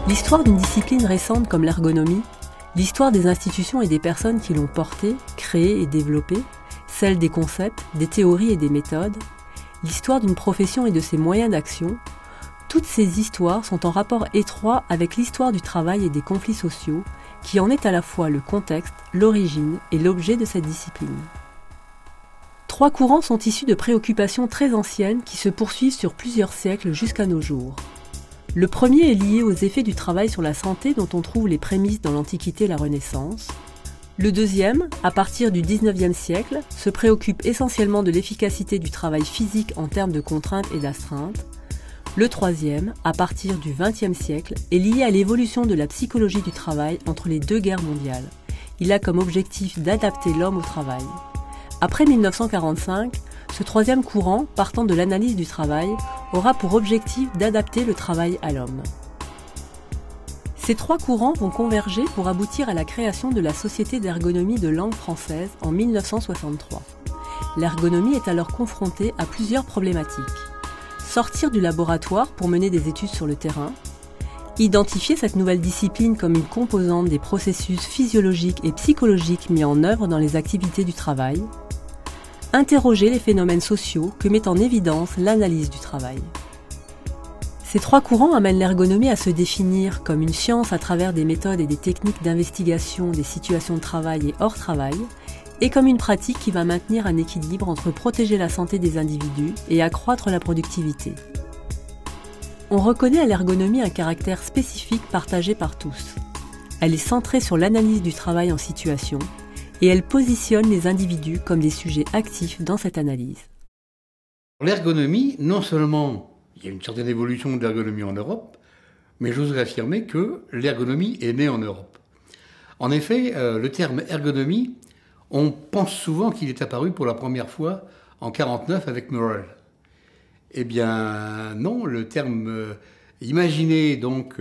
L'histoire d'une discipline récente comme l'ergonomie, l'histoire des institutions et des personnes qui l'ont portée, créée et développée, celle des concepts, des théories et des méthodes, l'histoire d'une profession et de ses moyens d'action, toutes ces histoires sont en rapport étroit avec l'histoire du travail et des conflits sociaux, qui en est à la fois le contexte, l'origine et l'objet de cette discipline. Trois courants sont issus de préoccupations très anciennes qui se poursuivent sur plusieurs siècles jusqu'à nos jours. Le premier est lié aux effets du travail sur la santé dont on trouve les prémices dans l'Antiquité et la Renaissance. Le deuxième, à partir du XIXe siècle, se préoccupe essentiellement de l'efficacité du travail physique en termes de contraintes et d'astreintes. Le troisième, à partir du XXe siècle, est lié à l'évolution de la psychologie du travail entre les deux guerres mondiales. Il a comme objectif d'adapter l'homme au travail. Après 1945, ce troisième courant, partant de l'analyse du travail, aura pour objectif d'adapter le travail à l'homme. Ces trois courants vont converger pour aboutir à la création de la Société d'ergonomie de langue française en 1963. L'ergonomie est alors confrontée à plusieurs problématiques. Sortir du laboratoire pour mener des études sur le terrain, identifier cette nouvelle discipline comme une composante des processus physiologiques et psychologiques mis en œuvre dans les activités du travail, interroger les phénomènes sociaux que met en évidence l'analyse du travail. Ces trois courants amènent l'ergonomie à se définir comme une science à travers des méthodes et des techniques d'investigation des situations de travail et hors travail, et comme une pratique qui va maintenir un équilibre entre protéger la santé des individus et accroître la productivité. On reconnaît à l'ergonomie un caractère spécifique partagé par tous. Elle est centrée sur l'analyse du travail en situation, et elle positionne les individus comme des sujets actifs dans cette analyse. L'ergonomie, non seulement il y a une certaine évolution de l'ergonomie en Europe, mais j'oserais affirmer que l'ergonomie est née en Europe. En effet, le terme ergonomie, on pense souvent qu'il est apparu pour la première fois en 1949 avec Morel. Eh bien non, le terme imaginé donc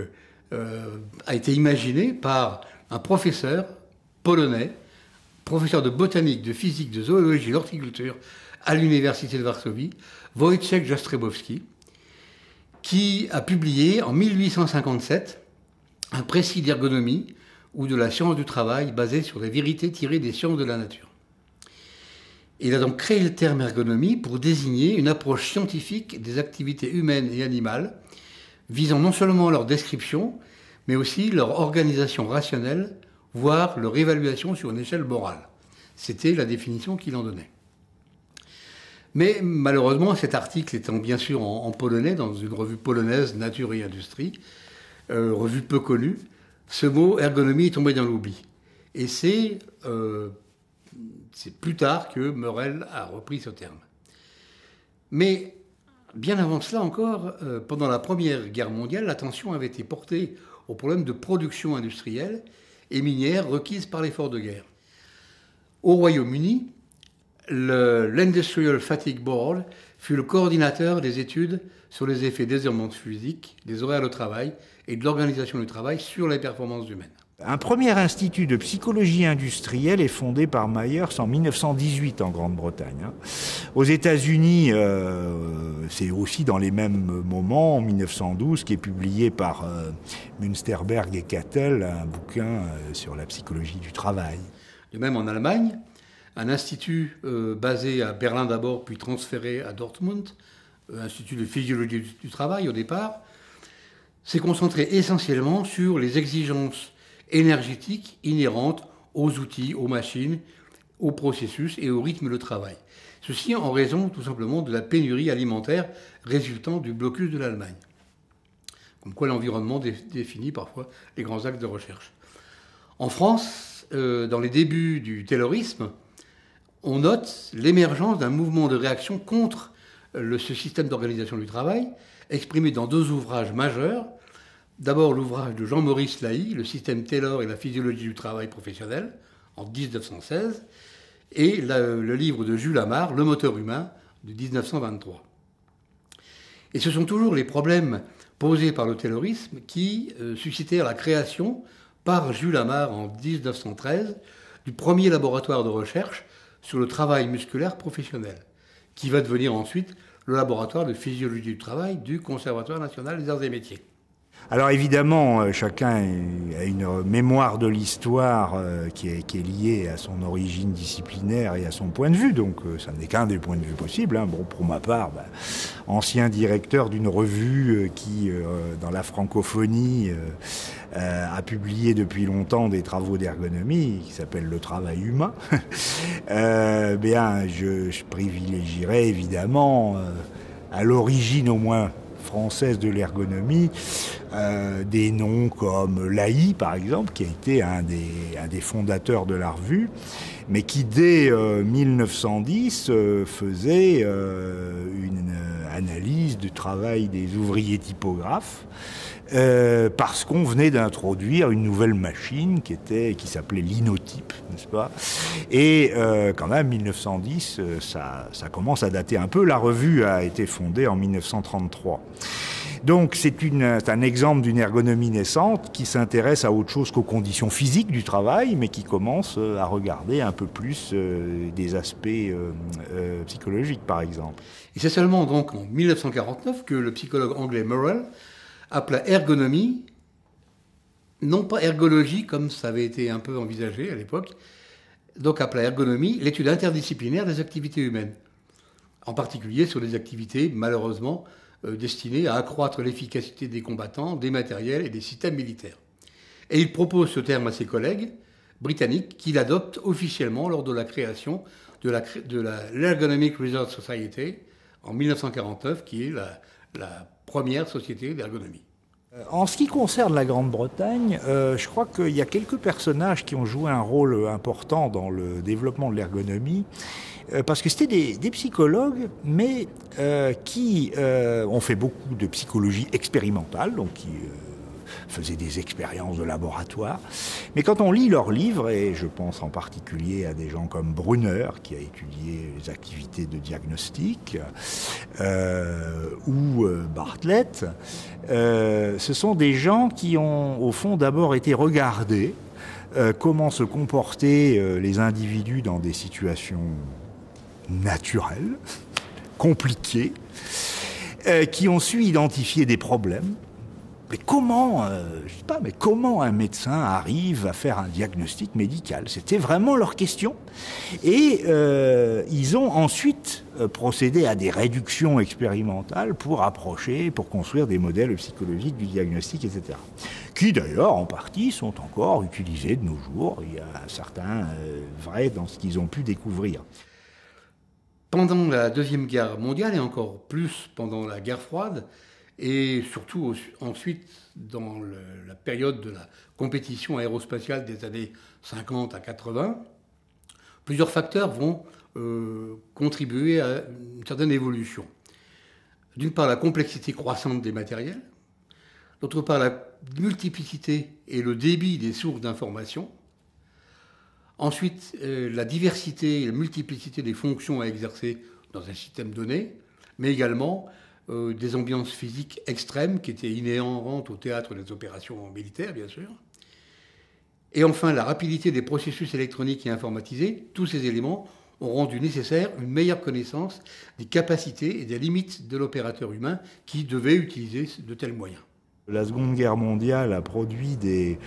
a été imaginé par un professeur polonais, professeur de botanique, de physique, de zoologie, d'horticulture à l'université de Varsovie, Wojciech Jastrzębowski, qui a publié en 1857 un précis d'ergonomie ou de la science du travail basé sur les vérités tirées des sciences de la nature. Il a donc créé le terme ergonomie pour désigner une approche scientifique des activités humaines et animales, visant non seulement leur description, mais aussi leur organisation rationnelle, voire leur évaluation sur une échelle morale. C'était la définition qu'il en donnait. Mais malheureusement, cet article étant bien sûr en polonais, dans une revue polonaise, Nature et Industrie, revue peu connue, ce mot ergonomie est tombé dans l'oubli. Et c'est plus tard que Morel a repris ce terme. Mais bien avant cela encore, pendant la Première Guerre mondiale, l'attention avait été portée aux problèmes de production industrielle et minière requises par l'effort de guerre. Au Royaume-Uni, l'Industrial Fatigue Board fut le coordinateur des études sur les effets des hormones physiques, des horaires de travail et de l'organisation du travail sur les performances humaines. Un premier institut de psychologie industrielle est fondé par Myers en 1918 en Grande-Bretagne. Aux États-Unis, c'est aussi dans les mêmes moments, en 1912, qui est publié par Münsterberg et Cattell, un bouquin sur la psychologie du travail. De même en Allemagne, un institut basé à Berlin d'abord, puis transféré à Dortmund, institut de physiologie du travail au départ, s'est concentré essentiellement sur les exigences énergétiques inhérentes aux outils, aux machines, aux processus et au rythme de travail. Ceci en raison tout simplement de la pénurie alimentaire résultant du blocus de l'Allemagne. Comme quoi l'environnement définit parfois les grands axes de recherche. En France, dans les débuts du taylorisme, on note l'émergence d'un mouvement de réaction contre ce système d'organisation du travail, exprimé dans deux ouvrages majeurs. D'abord l'ouvrage de Jean-Maurice Lahy, Le système Taylor et la physiologie du travail professionnel, en 1916, et le livre de Jules Ammar, Le moteur humain, de 1923. Et ce sont toujours les problèmes posés par le taylorisme qui suscitèrent la création, par Jules Ammar en 1913, du premier laboratoire de recherche sur le travail musculaire professionnel, qui va devenir ensuite le laboratoire de physiologie du travail du Conservatoire national des arts et métiers. Alors évidemment, chacun a une mémoire de l'histoire qui est liée à son origine disciplinaire et à son point de vue, donc ça n'est qu'un des points de vue possibles. Hein. Bon, pour ma part, ancien directeur d'une revue qui, dans la francophonie, a publié depuis longtemps des travaux d'ergonomie qui s'appellent Le travail humain, je privilégierais évidemment, à l'origine au moins française de l'ergonomie, des noms comme Laï, par exemple, qui a été un des fondateurs de la revue, mais qui, dès 1910, faisait une analyse du travail des ouvriers typographes, parce qu'on venait d'introduire une nouvelle machine qui s'appelait linotype, n'est-ce pas? Et quand même, 1910, ça commence à dater un peu. La revue a été fondée en 1933. Donc c'est un exemple d'une ergonomie naissante qui s'intéresse à autre chose qu'aux conditions physiques du travail, mais qui commence à regarder un peu plus des aspects psychologiques, par exemple. Et c'est seulement donc en 1949 que le psychologue anglais Morrell appela ergonomie, non pas ergologie comme ça avait été un peu envisagé à l'époque, donc appela ergonomie l'étude interdisciplinaire des activités humaines, en particulier sur les activités malheureusement destinées à accroître l'efficacité des combattants, des matériels et des systèmes militaires. Et il propose ce terme à ses collègues britanniques qui l'adoptent officiellement lors de la création de l'Ergonomic Research Society en 1949, qui est la première société d'ergonomie. En ce qui concerne la Grande-Bretagne, je crois qu'il y a quelques personnages qui ont joué un rôle important dans le développement de l'ergonomie, parce que c'était des psychologues, mais qui ont fait beaucoup de psychologie expérimentale, donc qui faisaient des expériences de laboratoire. Mais quand on lit leurs livres, et je pense en particulier à des gens comme Brunner, qui a étudié les activités de diagnostic, ou Bartlett, ce sont des gens qui ont, au fond, d'abord été regardés comment se comportaient les individus dans des situations naturelles, compliquées, qui ont su identifier des problèmes. Mais comment un médecin arrive à faire un diagnostic médical? C'était vraiment leur question. Et ils ont ensuite procédé à des réductions expérimentales pour construire des modèles psychologiques du diagnostic, etc. Qui d'ailleurs, en partie, sont encore utilisés de nos jours. Il y a certains vrais dans ce qu'ils ont pu découvrir. Pendant la Deuxième Guerre mondiale, et encore plus pendant la guerre froide, et surtout ensuite dans la période de la compétition aérospatiale des années 50 à 80, plusieurs facteurs vont contribuer à une certaine évolution. D'une part, la complexité croissante des matériels, d'autre part, la multiplicité et le débit des sources d'information, ensuite, la diversité et la multiplicité des fonctions à exercer dans un système donné, mais également des ambiances physiques extrêmes qui étaient inhérentes au théâtre des opérations militaires, bien sûr. Et enfin, la rapidité des processus électroniques et informatisés, tous ces éléments ont rendu nécessaire une meilleure connaissance des capacités et des limites de l'opérateur humain qui devait utiliser de tels moyens. La Seconde Guerre mondiale a produit des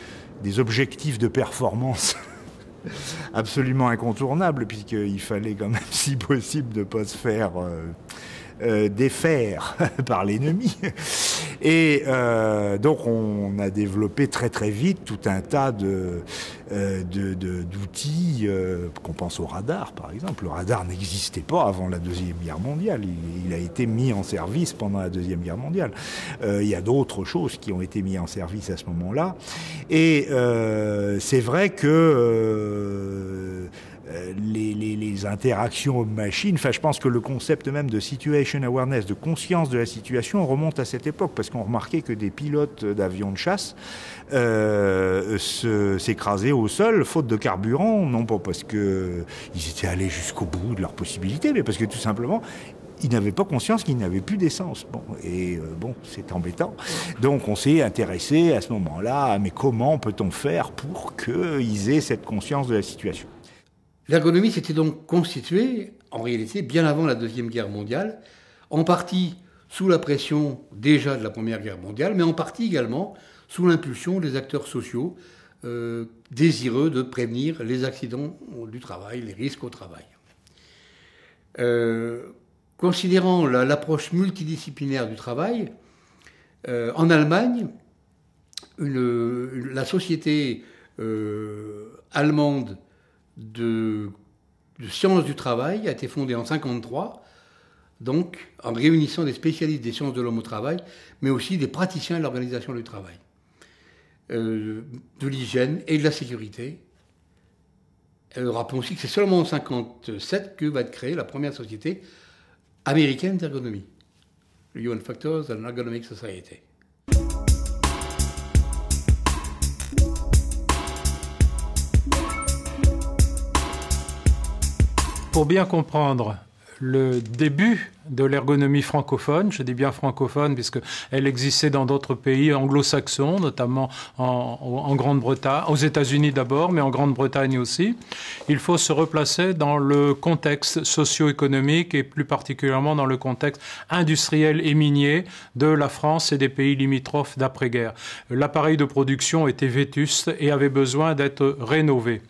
objectifs de performance absolument incontournables, puisqu'il fallait quand même, si possible, ne pas se faire défaire par l'ennemi. Et donc on a développé très très vite tout un tas d'outils, qu'on pense au radar par exemple. Le radar n'existait pas avant la Deuxième Guerre mondiale, il a été mis en service pendant la Deuxième Guerre mondiale. Il y a d'autres choses qui ont été mises en service à ce moment-là. Et c'est vrai que les interactions hommes-machines, je pense que le concept même de situation awareness, de conscience de la situation, remonte à cette époque, parce qu'on remarquait que des pilotes d'avions de chasse s'écrasaient au sol, faute de carburant, non pas parce qu'ils étaient allés jusqu'au bout de leurs possibilités, mais parce que tout simplement, ils n'avaient pas conscience qu'ils n'avaient plus d'essence. C'est embêtant. Donc on s'est intéressé à ce moment-là, mais comment peut-on faire pour qu'ils aient cette conscience de la situation ? L'ergonomie s'était donc constituée, en réalité, bien avant la Deuxième Guerre mondiale, en partie sous la pression déjà de la Première Guerre mondiale, mais en partie également sous l'impulsion des acteurs sociaux désireux de prévenir les accidents du travail, les risques au travail. Considérant l'approche multidisciplinaire du travail, en Allemagne, la société allemande de sciences du travail a été fondée en 1953, donc en réunissant des spécialistes des sciences de l'homme au travail, mais aussi des praticiens de l'organisation du travail, de l'hygiène et de la sécurité. Rappelons aussi que c'est seulement en 1957 que va être créée la première société américaine d'ergonomie, le Human Factors and Ergonomic Society. Pour bien comprendre le début de l'ergonomie francophone, je dis bien francophone puisqu'elle existait dans d'autres pays anglo-saxons, notamment en Grande-Bretagne, aux États-Unis d'abord, mais en Grande-Bretagne aussi. Il faut se replacer dans le contexte socio-économique et plus particulièrement dans le contexte industriel et minier de la France et des pays limitrophes d'après-guerre. L'appareil de production était vétuste et avait besoin d'être rénové.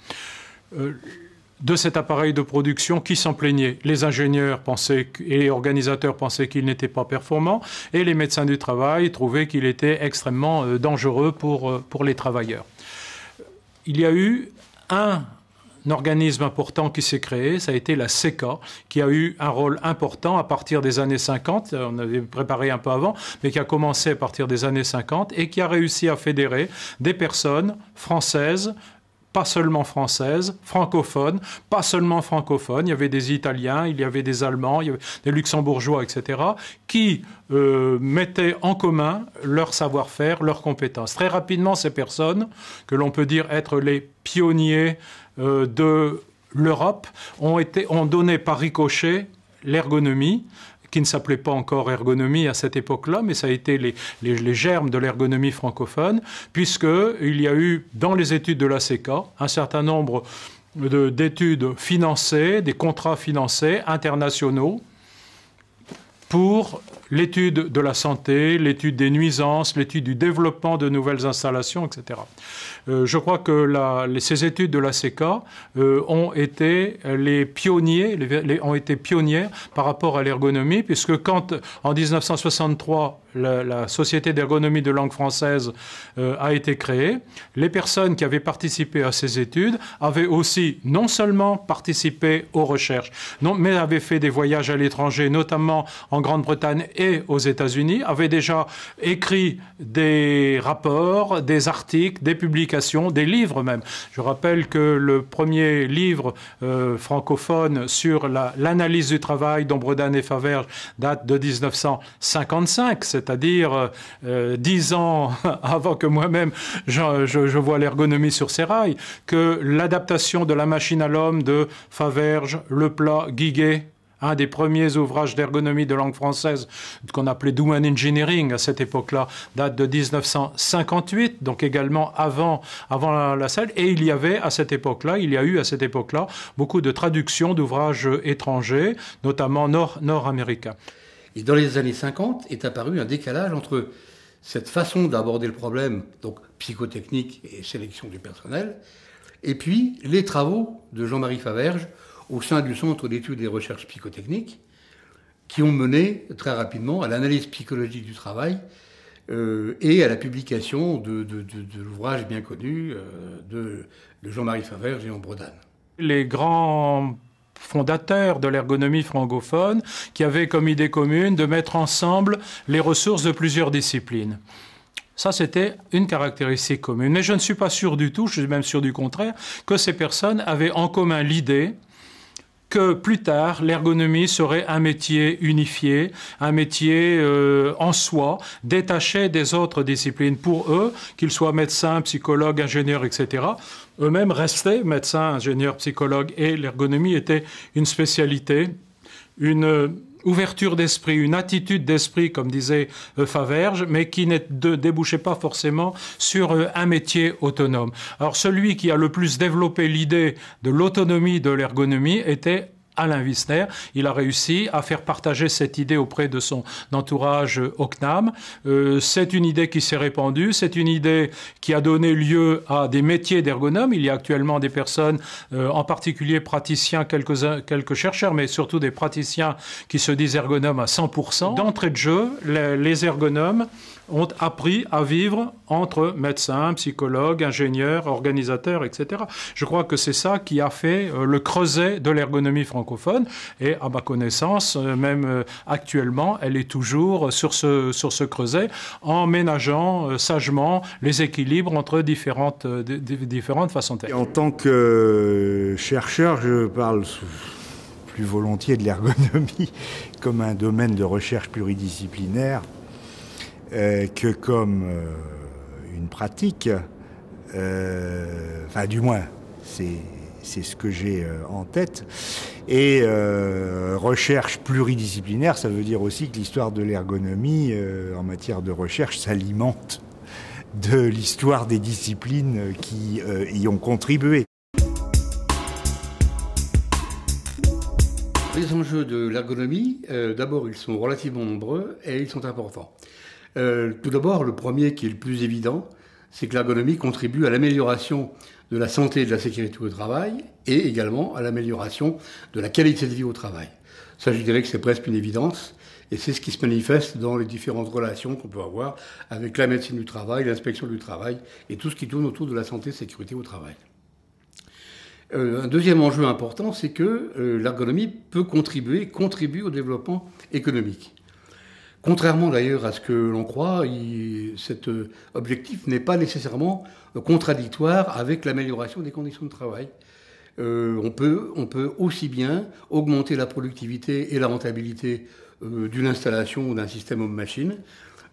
De cet appareil de production, qui s'en plaignait? Les ingénieurs pensaient et les organisateurs pensaient qu'il n'était pas performant, et les médecins du travail trouvaient qu'il était extrêmement dangereux pour les travailleurs. Il y a eu un organisme important qui s'est créé, ça a été la CECA, qui a eu un rôle important à partir des années 50, on avait préparé un peu avant, mais qui a commencé à partir des années 50, et qui a réussi à fédérer des personnes françaises, pas seulement françaises, francophones, pas seulement francophones, il y avait des Italiens, il y avait des Allemands, il y avait des Luxembourgeois, etc., qui mettaient en commun leur savoir-faire, leurs compétences. Très rapidement, ces personnes, que l'on peut dire être les pionniers de l'Europe, ont donné par ricochet l'ergonomie, qui ne s'appelait pas encore ergonomie à cette époque-là, mais ça a été les germes de l'ergonomie francophone, puisqu'il y a eu, dans les études de la CECA, un certain nombre d'études financées, des contrats financés internationaux, pour l'étude de la santé, l'étude des nuisances, l'étude du développement de nouvelles installations, etc. Je crois que ces études de la CECA ont été ont été pionnières par rapport à l'ergonomie, puisque quand, en 1963, la Société d'ergonomie de langue française a été créée, les personnes qui avaient participé à ces études avaient aussi non seulement participé aux recherches, mais avaient fait des voyages à l'étranger, notamment en Grande-Bretagne et aux États-Unis, avaient déjà écrit des rapports, des articles, des publications, des livres même. Je rappelle que le premier livre francophone sur l'analyse du travail d'Ombredan et Faverges date de 1955, c'est-à-dire 10 ans avant que moi-même je vois l'ergonomie sur ses rails, que l'adaptation de la machine à l'homme de Faverges, Leplat, Guiguet, un des premiers ouvrages d'ergonomie de langue française qu'on appelait Human Engineering à cette époque-là, date de 1958, donc également avant la salle. Et il y a eu à cette époque-là, beaucoup de traductions d'ouvrages étrangers, notamment nord-américains. Et dans les années 50 est apparu un décalage entre cette façon d'aborder le problème, donc psychotechnique et sélection du personnel, et puis les travaux de Jean-Marie Faverges au sein du Centre d'études et recherches psychotechniques, qui ont mené très rapidement à l'analyse psychologique du travail et à la publication de l'ouvrage bien connu de Jean-Marie Faverges et Ombredan. Les grands fondateurs de l'ergonomie francophone qui avaient comme idée commune de mettre ensemble les ressources de plusieurs disciplines. Ça, c'était une caractéristique commune. Mais je ne suis pas sûr du tout, je suis même sûr du contraire, que ces personnes avaient en commun l'idée que plus tard, l'ergonomie serait un métier unifié, un métier en soi, détaché des autres disciplines. Pour eux, qu'ils soient médecins, psychologues, ingénieurs, etc., eux-mêmes restaient médecins, ingénieurs, psychologues, et l'ergonomie était une spécialité, une ouverture d'esprit, une attitude d'esprit, comme disait Faverges, mais qui ne débouchait pas forcément sur un métier autonome. Alors celui qui a le plus développé l'idée de l'autonomie de l'ergonomie était Alain Wissner. Il a réussi à faire partager cette idée auprès de son entourage au CNAM. C'est une idée qui s'est répandue, c'est une idée qui a donné lieu à des métiers d'ergonomes. Il y a actuellement des personnes, en particulier praticiens, quelques chercheurs, mais surtout des praticiens qui se disent ergonomes à 100%. D'entrée de jeu, les ergonomes ont appris à vivre entre médecins, psychologues, ingénieurs, organisateurs, etc. Je crois que c'est ça qui a fait le creuset de l'ergonomie francophone. Et à ma connaissance, même actuellement, elle est toujours sur ce creuset, en ménageant sagement les équilibres entre différentes façons de faire. En tant que chercheur, je parle plus volontiers de l'ergonomie comme un domaine de recherche pluridisciplinaire que comme une pratique. Enfin, du moins, c'est ce que j'ai en tête. Et recherche pluridisciplinaire, ça veut dire aussi que l'histoire de l'ergonomie en matière de recherche s'alimente de l'histoire des disciplines qui y ont contribué. Les enjeux de l'ergonomie, d'abord, ils sont relativement nombreux et ils sont importants. Tout d'abord, le premier qui est le plus évident, c'est que l'ergonomie contribue à l'amélioration de la santé et de la sécurité au travail et également à l'amélioration de la qualité de vie au travail. Ça, je dirais que c'est presque une évidence et c'est ce qui se manifeste dans les différentes relations qu'on peut avoir avec la médecine du travail, l'inspection du travail et tout ce qui tourne autour de la santé et sécurité au travail. Un deuxième enjeu important, c'est que l'ergonomie peut contribue au développement économique. Contrairement d'ailleurs à ce que l'on croit, cet objectif n'est pas nécessairement contradictoire avec l'amélioration des conditions de travail. On peut aussi bien augmenter la productivité et la rentabilité d'une installation ou d'un système homme-machine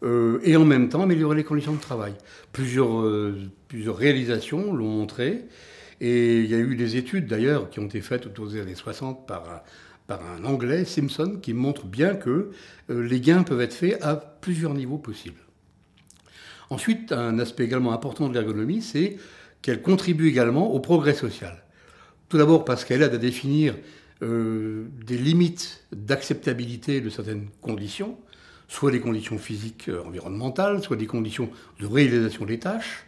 et en même temps améliorer les conditions de travail. Plusieurs réalisations l'ont montré et il y a eu des études d'ailleurs qui ont été faites autour des années 60 par un Anglais, Simpson, qui montre bien que les gains peuvent être faits à plusieurs niveaux possibles. Ensuite, un aspect également important de l'ergonomie, c'est qu'elle contribue également au progrès social. Tout d'abord parce qu'elle aide à définir des limites d'acceptabilité de certaines conditions, soit des conditions physiques environnementales, soit des conditions de réalisation des tâches,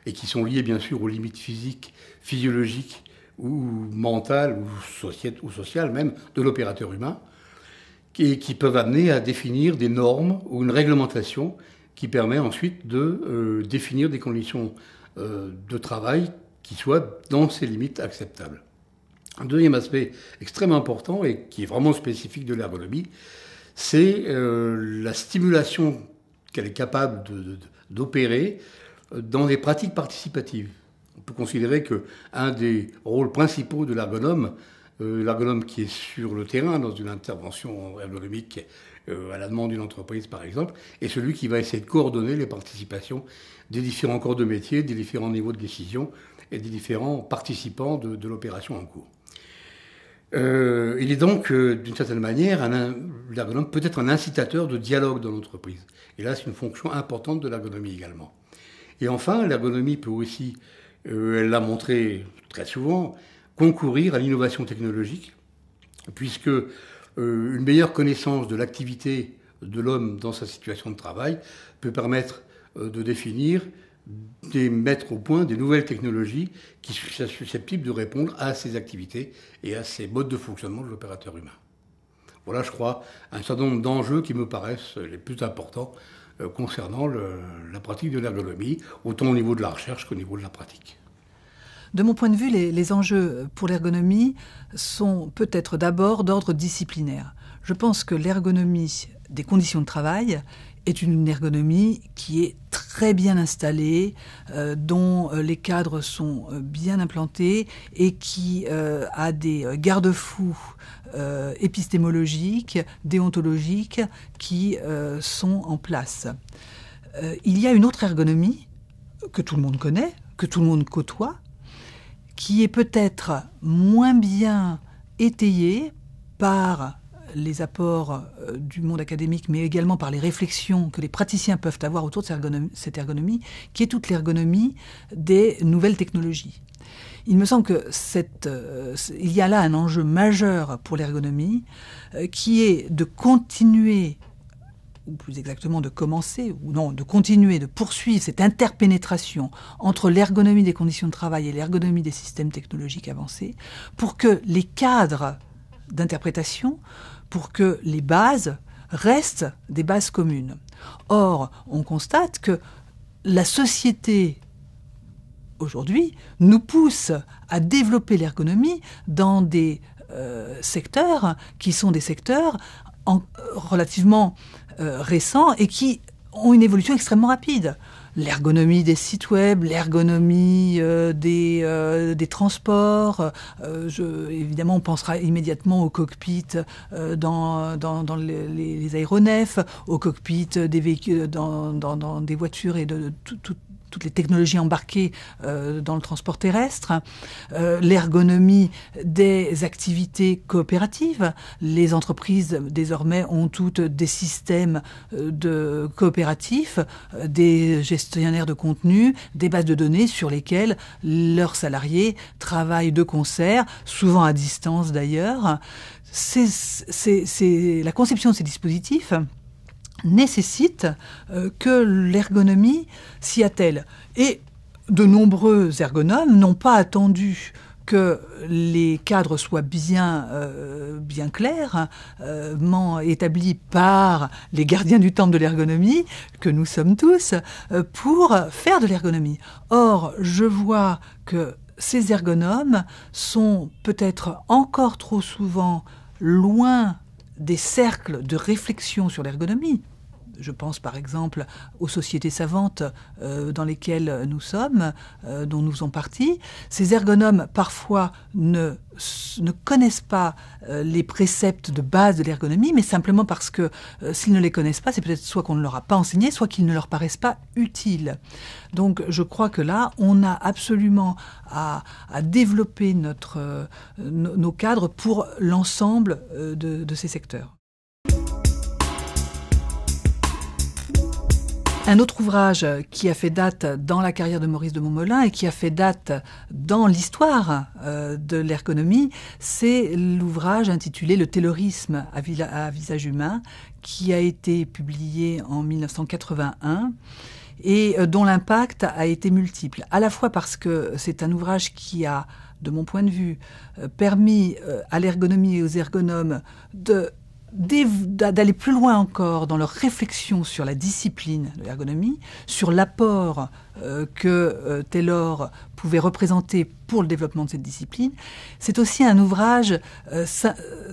et qui sont liées bien sûr aux limites physiques, physiologiques, ou mentale ou sociale même de l'opérateur humain, qui peuvent amener à définir des normes ou une réglementation qui permet ensuite de définir des conditions de travail qui soient dans ces limites acceptables. Un deuxième aspect extrêmement important et qui est vraiment spécifique de l'ergonomie, c'est la stimulation qu'elle est capable d'opérer dans des pratiques participatives. On peut considérer qu'un des rôles principaux de l'ergonome qui est sur le terrain dans une intervention ergonomique à la demande d'une entreprise par exemple, est celui qui va essayer de coordonner les participations des différents corps de métier, des différents niveaux de décision et des différents participants de l'opération en cours. Il est donc, d'une certaine manière, l'ergonome peut être un incitateur de dialogue dans l'entreprise. Et là, c'est une fonction importante de l'ergonomie également. Et enfin, l'ergonomie peut aussi, elle l'a montré très souvent, concourir à l'innovation technologique, puisque une meilleure connaissance de l'activité de l'homme dans sa situation de travail peut permettre de définir, de mettre au point des nouvelles technologies qui sont susceptibles de répondre à ces activités et à ces modes de fonctionnement de l'opérateur humain. Voilà, je crois, un certain nombre d'enjeux qui me paraissent les plus importants concernant la pratique de l'ergonomie, autant au niveau de la recherche qu'au niveau de la pratique. De mon point de vue, les enjeux pour l'ergonomie sont peut-être d'abord d'ordre disciplinaire. Je pense que l'ergonomie des conditions de travail est une ergonomie qui est très bien installée, dont les cadres sont bien implantés et qui a des garde-fous épistémologiques, déontologiques qui sont en place. Il y a une autre ergonomie que tout le monde connaît, que tout le monde côtoie, qui est peut-être moins bien étayée par les apports du monde académique, mais également par les réflexions que les praticiens peuvent avoir autour de cette ergonomie, qui est toute l'ergonomie des nouvelles technologies. Il me semble que il y a là un enjeu majeur pour l'ergonomie, qui est de continuer, ou plus exactement de commencer, ou non, de continuer, de poursuivre cette interpénétration entre l'ergonomie des conditions de travail et l'ergonomie des systèmes technologiques avancés, pour que les cadres d'interprétation, pour que les bases restent des bases communes. Or, on constate que la société aujourd'hui nous pousse à développer l'ergonomie dans des secteurs qui sont des secteurs relativement récents et qui ont une évolution extrêmement rapide. L'ergonomie des sites web, l'ergonomie des transports. Évidemment, on pensera immédiatement au cockpit dans les aéronefs, au cockpit des véhicules dans des voitures et de toutes les technologies embarquées dans le transport terrestre, l'ergonomie des activités coopératives. Les entreprises, désormais, ont toutes des systèmes de coopératifs, des gestionnaires de contenu, des bases de données sur lesquelles leurs salariés travaillent de concert, souvent à distance d'ailleurs. La conception de ces dispositifs nécessite que l'ergonomie s'y attelle. Et de nombreux ergonomes n'ont pas attendu que les cadres soient bien clairs, établis par les gardiens du temple de l'ergonomie, que nous sommes tous, pour faire de l'ergonomie. Or, je vois que ces ergonomes sont peut-être encore trop souvent loin des cercles de réflexion sur l'ergonomie. Je pense par exemple aux sociétés savantes dans lesquelles nous sommes, dont nous faisons partie. Ces ergonomes, parfois, ne connaissent pas les préceptes de base de l'ergonomie, mais simplement parce que s'ils ne les connaissent pas, c'est peut-être soit qu'on ne leur a pas enseigné, soit qu'ils ne leur paraissent pas utiles. Donc je crois que là, on a absolument à développer nos cadres pour l'ensemble de ces secteurs. Un autre ouvrage qui a fait date dans la carrière de Maurice de Montmolin et qui a fait date dans l'histoire de l'ergonomie, c'est l'ouvrage intitulé « Le taylorisme à visage humain » qui a été publié en 1981 et dont l'impact a été multiple. À la fois parce que c'est un ouvrage qui a, de mon point de vue, permis à l'ergonomie et aux ergonomes d'aller plus loin encore dans leur réflexion sur la discipline de l'ergonomie, sur l'apport que Taylor pouvait représenter pour le développement de cette discipline. C'est aussi un ouvrage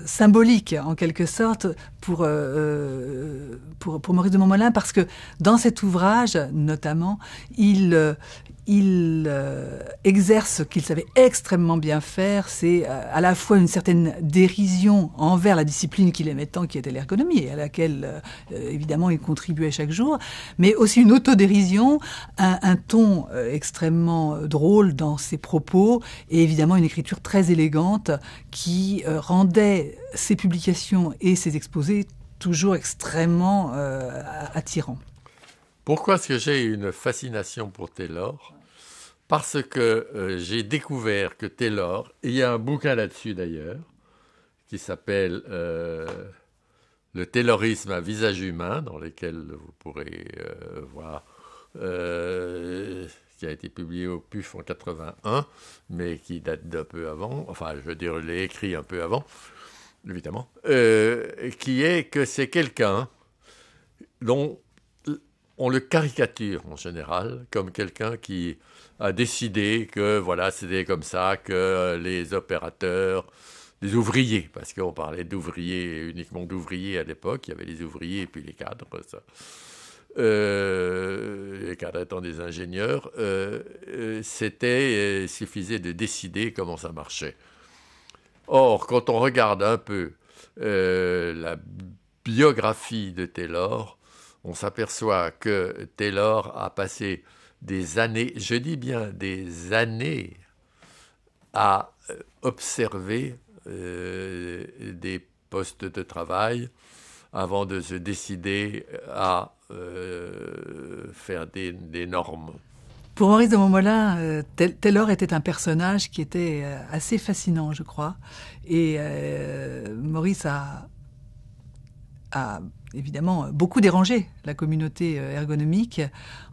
symbolique, en quelque sorte, pour Maurice de Montmolin, parce que dans cet ouvrage, notamment, il exerce ce qu'il savait extrêmement bien faire, c'est à la fois une certaine dérision envers la discipline qu'il aimait tant, qui était l'ergonomie, et à laquelle, évidemment, il contribuait chaque jour, mais aussi une autodérision, un ton extrêmement drôle dans ses propos, et évidemment une écriture très élégante qui rendait ses publications et ses exposés toujours extrêmement attirants. Pourquoi est-ce que j'ai une fascination pour Taylor ? Parce que j'ai découvert que Taylor, et il y a un bouquin là-dessus d'ailleurs, qui s'appelle Le taylorisme à visage humain, dans lequel vous pourrez voir, qui a été publié au PUF en 81, mais qui date d'un peu avant, enfin je veux dire, je l'ai écrit un peu avant, évidemment, qui est que c'est quelqu'un dont on le caricature en général comme quelqu'un qui a décidé que voilà, c'était comme ça, que les opérateurs, les ouvriers, parce qu'on parlait d'ouvriers, uniquement d'ouvriers à l'époque, il y avait les ouvriers et puis les cadres, ça. Les cadres étant des ingénieurs, il suffisait de décider comment ça marchait. Or, quand on regarde un peu la biographie de Taylor, on s'aperçoit que Taylor a passé des années, je dis bien des années, à observer des poste de travail avant de se décider à faire des normes. Pour Maurice de Montmollin, Taylor était un personnage qui était assez fascinant, je crois. Et Maurice a évidemment beaucoup dérangé la communauté ergonomique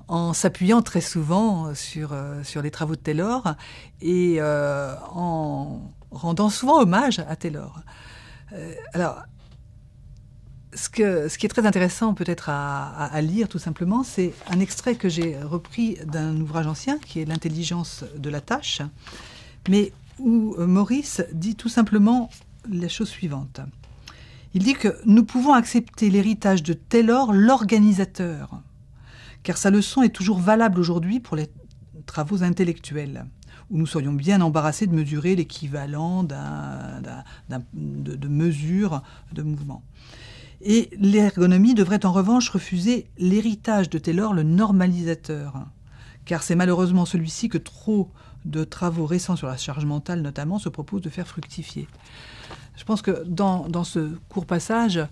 en s'appuyant très souvent sur les travaux de Taylor et en rendant souvent hommage à Taylor. Alors, ce qui est très intéressant peut-être à lire tout simplement, c'est un extrait que j'ai repris d'un ouvrage ancien qui est L'intelligence de la tâche, mais où Maurice dit tout simplement la chose suivante. Il dit que nous pouvons accepter l'héritage de Taylor, l'organisateur, car sa leçon est toujours valable aujourd'hui pour les travaux intellectuels, où nous serions bien embarrassés de mesurer l'équivalent de mesures de mouvement. Et l'ergonomie devrait en revanche refuser l'héritage de Taylor, le normalisateur, car c'est malheureusement celui-ci que trop de travaux récents sur la charge mentale notamment se proposent de faire fructifier. Je pense que dans ce court passage,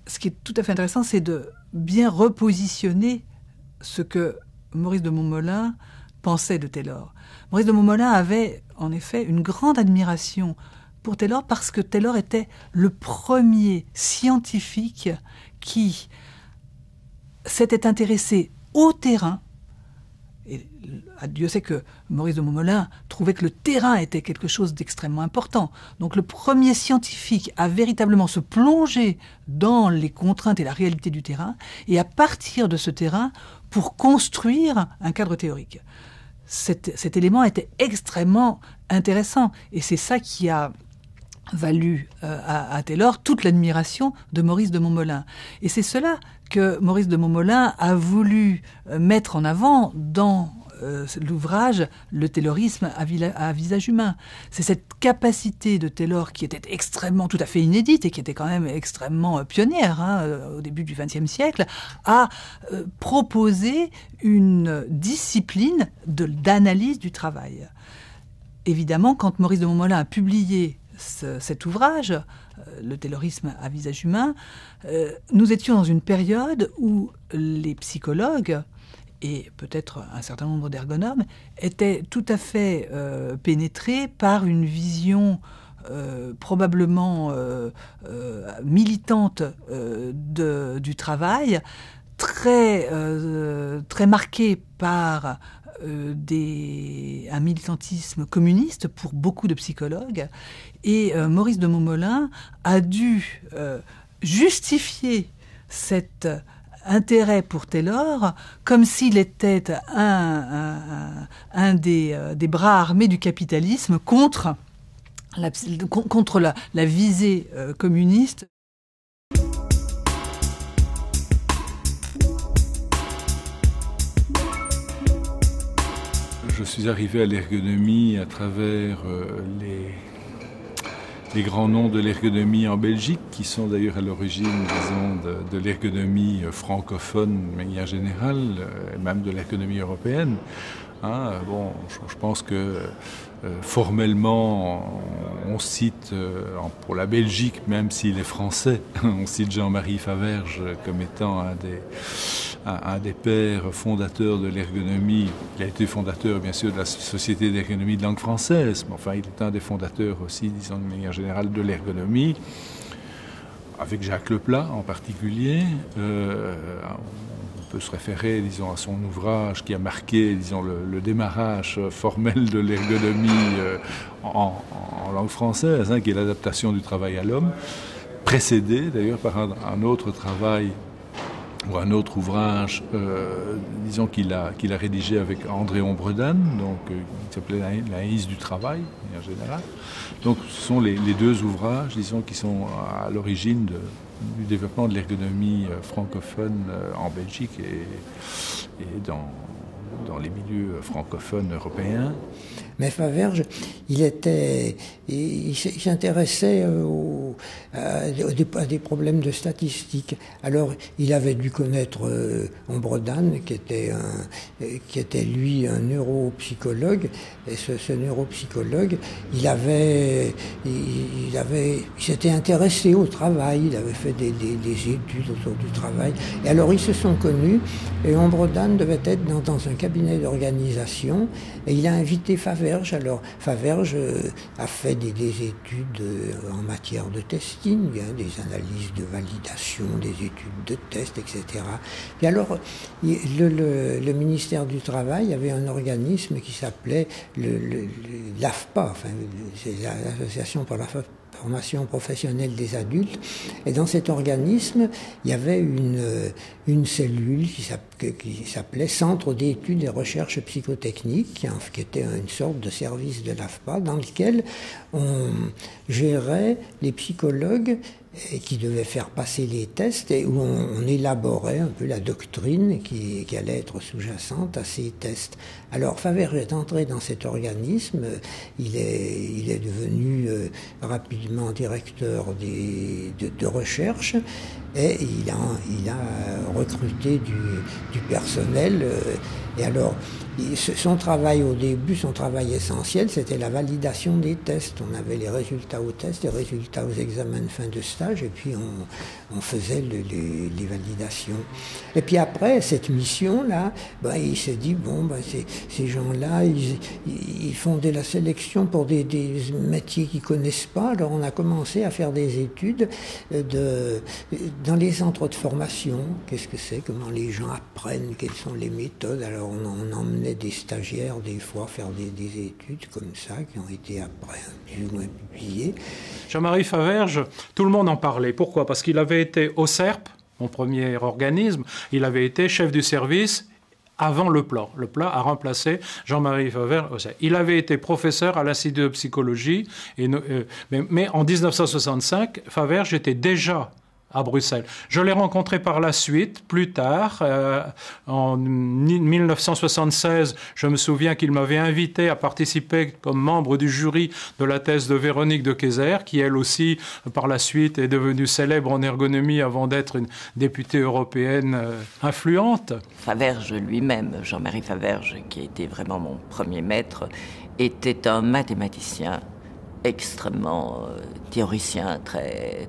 ce qui est tout à fait intéressant, c'est de bien repositionner ce que Maurice de Montmollin pensait de Taylor. Maurice de Montmollin avait en effet une grande admiration pour Taylor parce que Taylor était le premier scientifique qui s'était intéressé au terrain. Et Dieu sait que Maurice de Montmollin trouvait que le terrain était quelque chose d'extrêmement important. Donc le premier scientifique à véritablement se plonger dans les contraintes et la réalité du terrain, et à partir de ce terrain pour construire un cadre théorique. Cet élément était extrêmement intéressant, et c'est ça qui a valu à Taylor toute l'admiration de Maurice de Montmollin. Et c'est cela que Maurice de Montmollin a voulu mettre en avant dans l'ouvrage « Le taylorisme à visage humain ». C'est cette capacité de Taylor qui était extrêmement, tout à fait inédite et qui était quand même extrêmement pionnière au début du XXe siècle, à proposer une discipline d'analyse du travail. Évidemment, quand Maurice de Montmollin a publié cet ouvrage, le taylorisme à visage humain, nous étions dans une période où les psychologues et peut-être un certain nombre d'ergonomes étaient tout à fait pénétrés par une vision probablement militante du travail, très marquée par un militantisme communiste pour beaucoup de psychologues. Et Maurice de Montmollin a dû justifier cet intérêt pour Taylor comme s'il était un des bras armés du capitalisme contre la visée communiste. Je suis arrivé à l'ergonomie à travers les grands noms de l'ergonomie en Belgique, qui sont d'ailleurs à l'origine, disons, de l'ergonomie francophone de manière générale, et même de l'ergonomie européenne. Bon, je pense que formellement, on cite, pour la Belgique, même s'il est français, on cite Jean-Marie Faverges comme étant un des pères fondateurs de l'ergonomie. Il a été fondateur, bien sûr, de la Société d'ergonomie de langue française, mais enfin, il est un des fondateurs aussi, disons, de manière générale, de l'ergonomie, avec Jacques Leplat en particulier. On peut se référer, disons, à son ouvrage qui a marqué, disons, le démarrage formel de l'ergonomie en langue française, qui est l'adaptation du travail à l'homme, précédé d'ailleurs par un autre travail ou un autre ouvrage, disons, qu'il a rédigé avec André Ombredan, donc qui s'appelait l'analyse du travail en général. Donc ce sont les deux ouvrages, disons, qui sont à l'origine du développement de l'ergonomie francophone en Belgique et dans les milieux francophones européens. Mais Faverges, il s'intéressait à des problèmes de statistiques. Alors, il avait dû connaître Ombredan, qui était lui un neuropsychologue. Et ce neuropsychologue, il s'était intéressé au travail. Il avait fait des études autour du travail. Et alors, ils se sont connus. Et Ombredan devait être dans un cabinet d'organisation. Et il a invité Faverges. Alors, Faverges a fait des études en matière de testing, des analyses de validation, des études de tests, etc. Et alors, le ministère du Travail avait un organisme qui s'appelait l'AFPA, enfin, c'est l'Association pour la formation professionnelle des adultes. Et dans cet organisme, il y avait une cellule qui s'appelait Centre d'études et recherches psychotechniques, qui était une sorte de service de l'AFPA, dans lequel on gérait les psychologues qui devaient faire passer les tests et où on élaborait un peu la doctrine qui allait être sous-jacente à ces tests. Alors Faverges est entré dans cet organisme, il est devenu rapidement directeur de recherche et il a recruté du personnel. Et alors, son travail au début, son travail essentiel, c'était la validation des tests. On avait les résultats aux tests, les résultats aux examens de fin de stage, et puis on faisait les validations. Et puis après, cette mission-là, il s'est dit, ces gens-là, ils font de la sélection pour des métiers qu'ils ne connaissent pas. Alors on a commencé à faire des études dans les centres de formation. Qu'est-ce que c'est? Comment les gens apprennent? Quelles sont les méthodes? Alors on emmenait des stagiaires des fois faire des études comme ça qui ont été après plus ou moins publiées. Jean-Marie Faverges, tout le monde en parlait. Pourquoi? Parce qu'il avait été au CERP, mon premier organisme, il avait été chef du service avant le PLA. Le PLA a remplacé Jean-Marie Faverges. Il avait été professeur à l'Institut de psychologie, mais en 1965, Faverges était déjà à Bruxelles. Je l'ai rencontré par la suite, plus tard, en 1976. Je me souviens qu'il m'avait invité à participer comme membre du jury de la thèse de Véronique de Keyser, qui elle aussi, par la suite, est devenue célèbre en ergonomie avant d'être une députée européenne influente. Faverges lui-même, Jean-Marie Faverges, qui a été vraiment mon premier maître, était un mathématicien extrêmement théoricien, très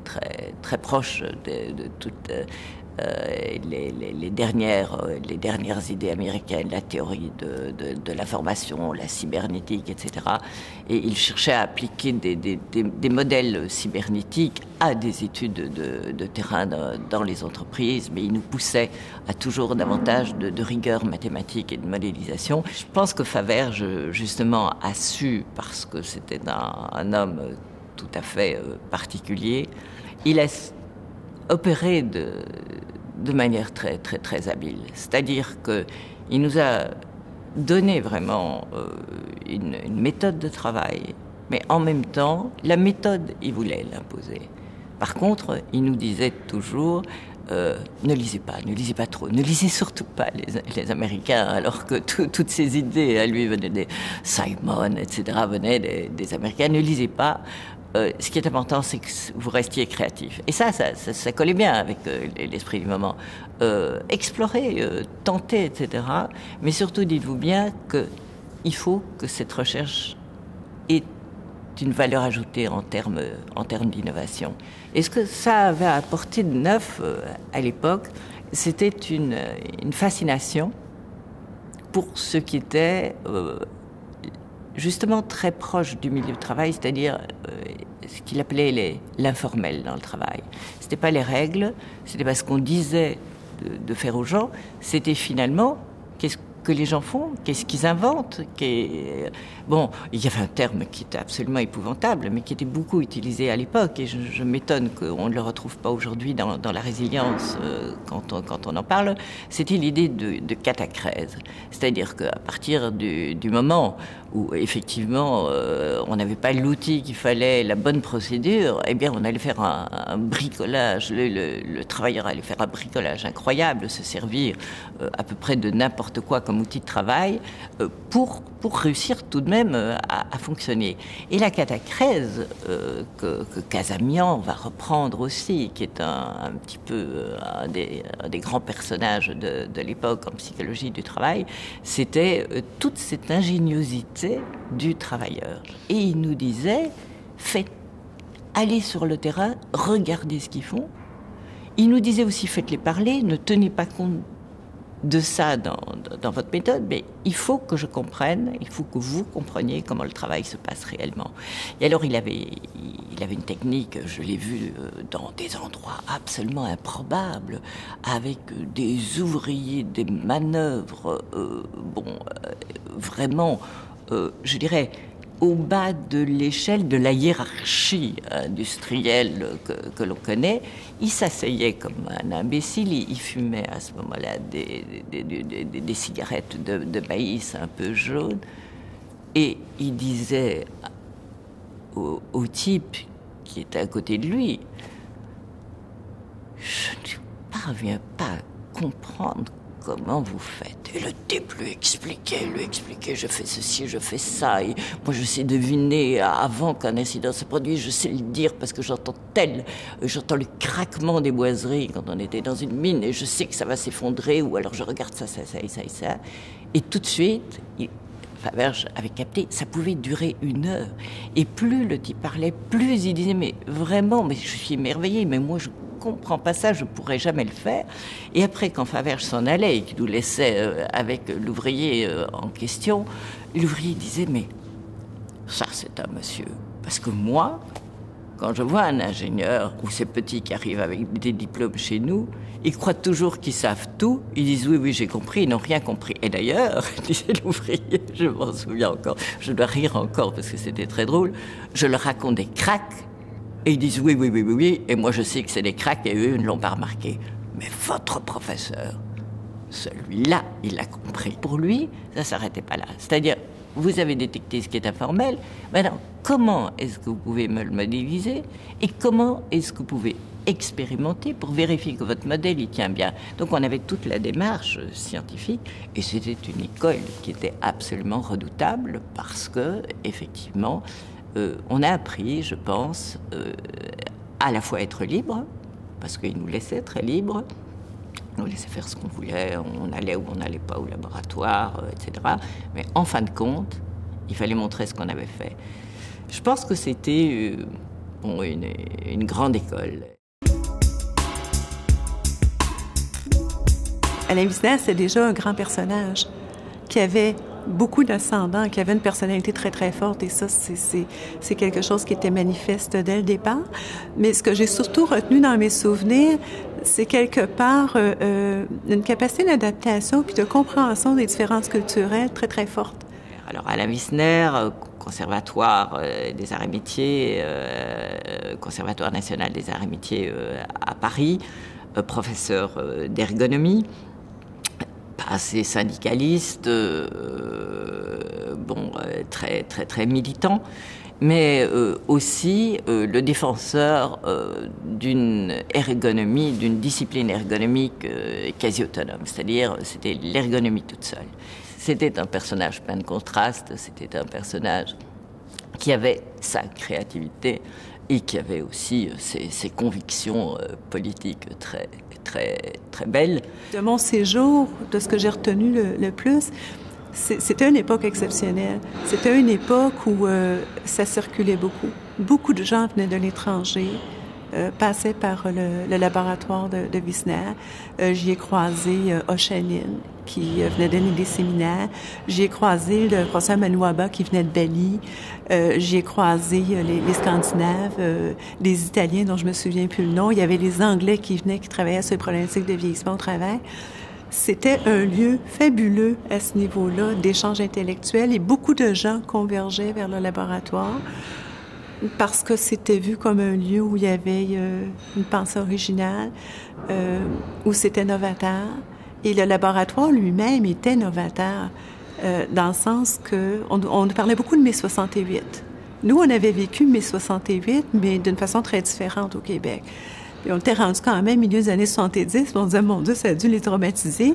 proche de toutes les dernières idées américaines, la théorie de l'information, la cybernétique, etc. Et il cherchait à appliquer des modèles cybernétiques à des études de terrain dans les entreprises, mais il nous poussait à toujours davantage de rigueur mathématique et de modélisation. Je pense que Faverges, justement, a su, parce que c'était un homme tout à fait particulier, il a opéré de manière très habile. C'est-à-dire qu'il nous a donné vraiment une méthode de travail, mais en même temps, la méthode, il voulait l'imposer. Par contre, il nous disait toujours ne lisez pas trop, ne lisez surtout pas les Américains, alors que toutes ces idées à lui venaient des Simon, etc., venaient des Américains. Ne lisez pas. Ce qui est important, c'est que vous restiez créatif. Et ça collait bien avec l'esprit du moment. Explorer, tenter, etc. Mais surtout, dites-vous bien qu'il faut que cette recherche ait une valeur ajoutée en termes d'innovation. Et ce que ça avait apporté de neuf à l'époque, c'était une fascination pour ce qui était justement très proche du milieu de travail, c'est-à-dire ce qu'il appelait l'informel dans le travail. C'était pas les règles, c'était pas ce qu'on disait de faire aux gens, c'était finalement qu'est-ce que les gens font, qu'est-ce qu'ils inventent. Bon, il y avait un terme qui était absolument épouvantable, mais qui était beaucoup utilisé à l'époque, et je m'étonne qu'on ne le retrouve pas aujourd'hui dans la résilience quand on en parle. C'était l'idée de catacrèse. C'est-à-dire qu'à partir du moment où effectivement on n'avait pas l'outil qu'il fallait, la bonne procédure, eh bien on allait faire un bricolage, le travailleur allait faire un bricolage incroyable, se servir à peu près de n'importe quoi comme comme outil de travail pour réussir tout de même à fonctionner. Et la catachèse que Casamian va reprendre aussi, qui est un petit peu un des grands personnages de l'époque en psychologie du travail, c'était toute cette ingéniosité du travailleur. Et il nous disait, allez sur le terrain, regardez ce qu'ils font. Il nous disait aussi, faites-les parler, ne tenez pas compte de ça dans votre méthode, mais il faut que je comprenne, il faut que vous compreniez comment le travail se passe réellement. Et alors il avait une technique, je l'ai vu dans des endroits absolument improbables, avec des ouvriers, des manœuvres, vraiment, je dirais, au bas de l'échelle de la hiérarchie industrielle que l'on connaît. Il s'asseyait comme un imbécile, il fumait à ce moment-là des cigarettes de maïs un peu jaunes, et il disait au type qui était à côté de lui, je ne parviens pas à comprendre comment vous faites. Et le type lui expliquait, je fais ceci, je fais ça, et moi je sais deviner avant qu'un incident se produise, je sais le dire parce que j'entends le craquement des boiseries quand on était dans une mine, et je sais que ça va s'effondrer, ou alors je regarde ça, et tout de suite, Faverges avait capté, ça pouvait durer 1 heure, et plus le type parlait, plus il disait, mais vraiment, mais je suis émerveillé, mais moi je comprends pas ça, je pourrais jamais le faire. Et après, quand Faverges s'en allait et qu'il nous laissait avec l'ouvrier en question, l'ouvrier disait, mais ça c'est un monsieur. Parce que moi, quand je vois un ingénieur ou ces petits qui arrivent avec des diplômes chez nous, ils croient toujours qu'ils savent tout. Ils disent oui, j'ai compris, ils n'ont rien compris. Et d'ailleurs, disait l'ouvrier, je m'en souviens encore, je dois rire encore parce que c'était très drôle, je leur raconte des cracks. Et ils disent oui, et moi je sais que c'est des cracks et eux ne l'ont pas remarqué. Mais votre professeur, celui-là, il l'a compris. Pour lui, ça ne s'arrêtait pas là. C'est-à-dire, vous avez détecté ce qui est informel, maintenant, comment est-ce que vous pouvez me le modéliser et comment est-ce que vous pouvez expérimenter pour vérifier que votre modèle, il tient bien. Donc on avait toute la démarche scientifique et c'était une école qui était absolument redoutable parce que, effectivement, on a appris, je pense, à la fois être libre, parce qu'il nous laissait très libres, on nous laissait faire ce qu'on voulait, on allait ou on n'allait pas au laboratoire, etc. Mais en fin de compte, il fallait montrer ce qu'on avait fait. Je pense que c'était une grande école. Alain Wisner, c'est déjà un grand personnage qui avait beaucoup d'ascendants, qui avait une personnalité très, très forte. Et ça, c'est quelque chose qui était manifeste dès le départ. Mais ce que j'ai surtout retenu dans mes souvenirs, c'est quelque part une capacité d'adaptation puis de compréhension des différences culturelles très, très forte. Alors, Alain Wisner, Conservatoire des Arts et Métiers, Conservatoire national des Arts et Métiers à Paris, professeur d'ergonomie, assez syndicaliste, très, très, très militant, mais aussi le défenseur d'une ergonomie, d'une discipline ergonomique quasi autonome, c'est-à-dire c'était l'ergonomie toute seule. C'était un personnage plein de contrastes, c'était un personnage qui avait sa créativité et qui avait aussi ses convictions politiques très, très, très belles. De mon séjour, de ce que j'ai retenu le plus, c'était une époque exceptionnelle. C'était une époque où ça circulait beaucoup. Beaucoup de gens venaient de l'étranger, passaient par le laboratoire de Wisner. J'y ai croisé Ochanin, qui venait donner des séminaires. J'y ai croisé le professeur Manouaba, qui venait de Bali. J'y ai croisé les Scandinaves, les Italiens, dont je me souviens plus le nom. Il y avait les Anglais qui venaient, qui travaillaient sur les problématiques de vieillissement au travail. C'était un lieu fabuleux à ce niveau-là d'échange intellectuel et beaucoup de gens convergeaient vers le laboratoire parce que c'était vu comme un lieu où il y avait une pensée originale, où c'était novateur. Et le laboratoire lui-même était novateur dans le sens que on parlait beaucoup de mai 68. Nous, on avait vécu mai 68, mais d'une façon très différente au Québec. Puis on était rendu quand même milieu des années 70, puis on disait, mon Dieu, ça a dû les traumatiser.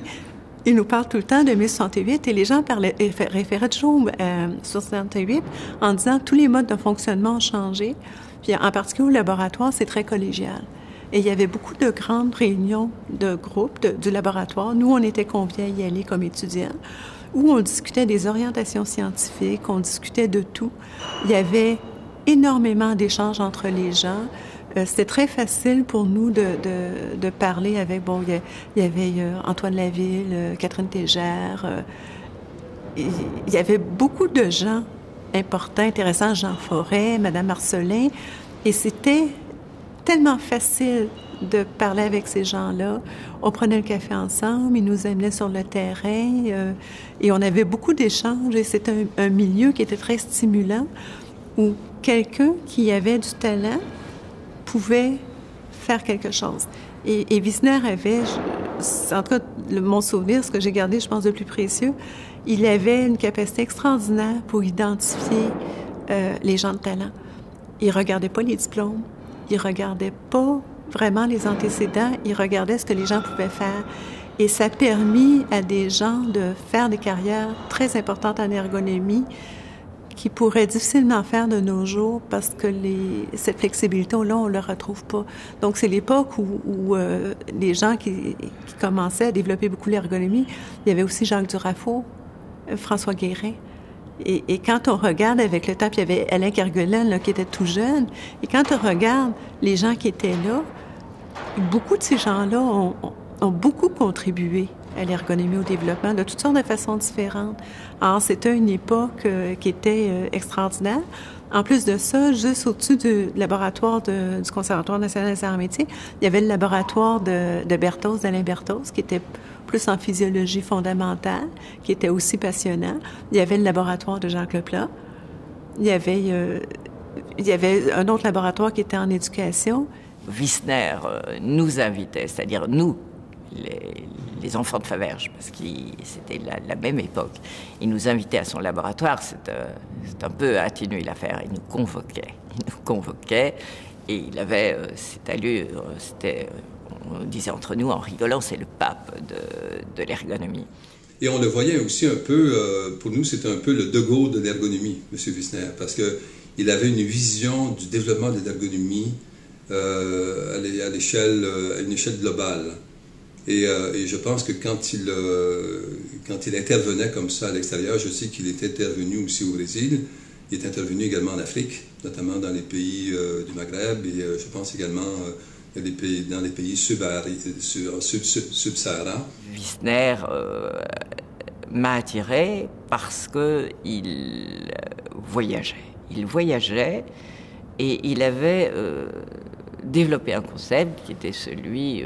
il nous parle tout le temps de 1068 et les gens référaient toujours 68 en disant tous les modes de fonctionnement ont changé. Puis en particulier au laboratoire, c'est très collégial. Et il y avait beaucoup de grandes réunions de groupes du laboratoire. Nous, on était conviés à y aller comme étudiants, où on discutait des orientations scientifiques, on discutait de tout. Il y avait énormément d'échanges entre les gens. C'était très facile pour nous de parler avec... Bon, il y avait Antoine Laville, Catherine Tégère. Il y avait beaucoup de gens importants, intéressants, Jean Forêt, Madame Marcelin. Et c'était tellement facile de parler avec ces gens-là. On prenait le café ensemble, ils nous amenaient sur le terrain et on avait beaucoup d'échanges. Et c'était un milieu qui était très stimulant où quelqu'un qui avait du talent pouvait faire quelque chose. Et Wissner avait, en tout cas, mon souvenir, ce que j'ai gardé, je pense, de plus précieux, il avait une capacité extraordinaire pour identifier les gens de talent. Il regardait pas les diplômes, il regardait pas vraiment les antécédents, il regardait ce que les gens pouvaient faire. Et ça a permis à des gens de faire des carrières très importantes en ergonomie qui pourraient difficilement faire de nos jours parce que cette flexibilité-là, on ne la retrouve pas. Donc, c'est l'époque où les gens qui commençaient à développer beaucoup l'ergonomie, il y avait aussi Jacques Durafaut, François Guérin. Et quand on regarde avec le temps, puis il y avait Alain Kerguelen là, qui était tout jeune, et quand on regarde les gens qui étaient là, beaucoup de ces gens-là ont beaucoup contribué à l'ergonomie, au développement, de toutes sortes de façons différentes. Alors, c'était une époque qui était extraordinaire. En plus de ça, juste au-dessus du laboratoire du Conservatoire national des arts et métiers, il y avait le laboratoire de Berthoz, d'Alain Berthoz, qui était plus en physiologie fondamentale, qui était aussi passionnant. Il y avait le laboratoire de Jacques Leplat. Il y avait un autre laboratoire qui était en éducation. Wissner nous invitait, c'est-à-dire nous, les enfants de Faverges, parce que c'était la même époque. Il nous invitait à son laboratoire, c'est un peu atténué l'affaire. Il nous convoquait, et il avait cette allure, on disait entre nous en rigolant, c'est le pape de l'ergonomie. Et on le voyait aussi un peu, pour nous c'était un peu le De Gaulle de l'ergonomie, M. Wissner, parce qu'il avait une vision du développement de l'ergonomie à une échelle globale. Et je pense que quand il intervenait comme ça à l'extérieur, je sais qu'il était intervenu aussi au Brésil, il est intervenu également en Afrique, notamment dans les pays du Maghreb, et je pense également dans les pays subsahariens. Wissner m'a attiré parce qu'il voyageait. Il voyageait et il avait développé un concept qui était celui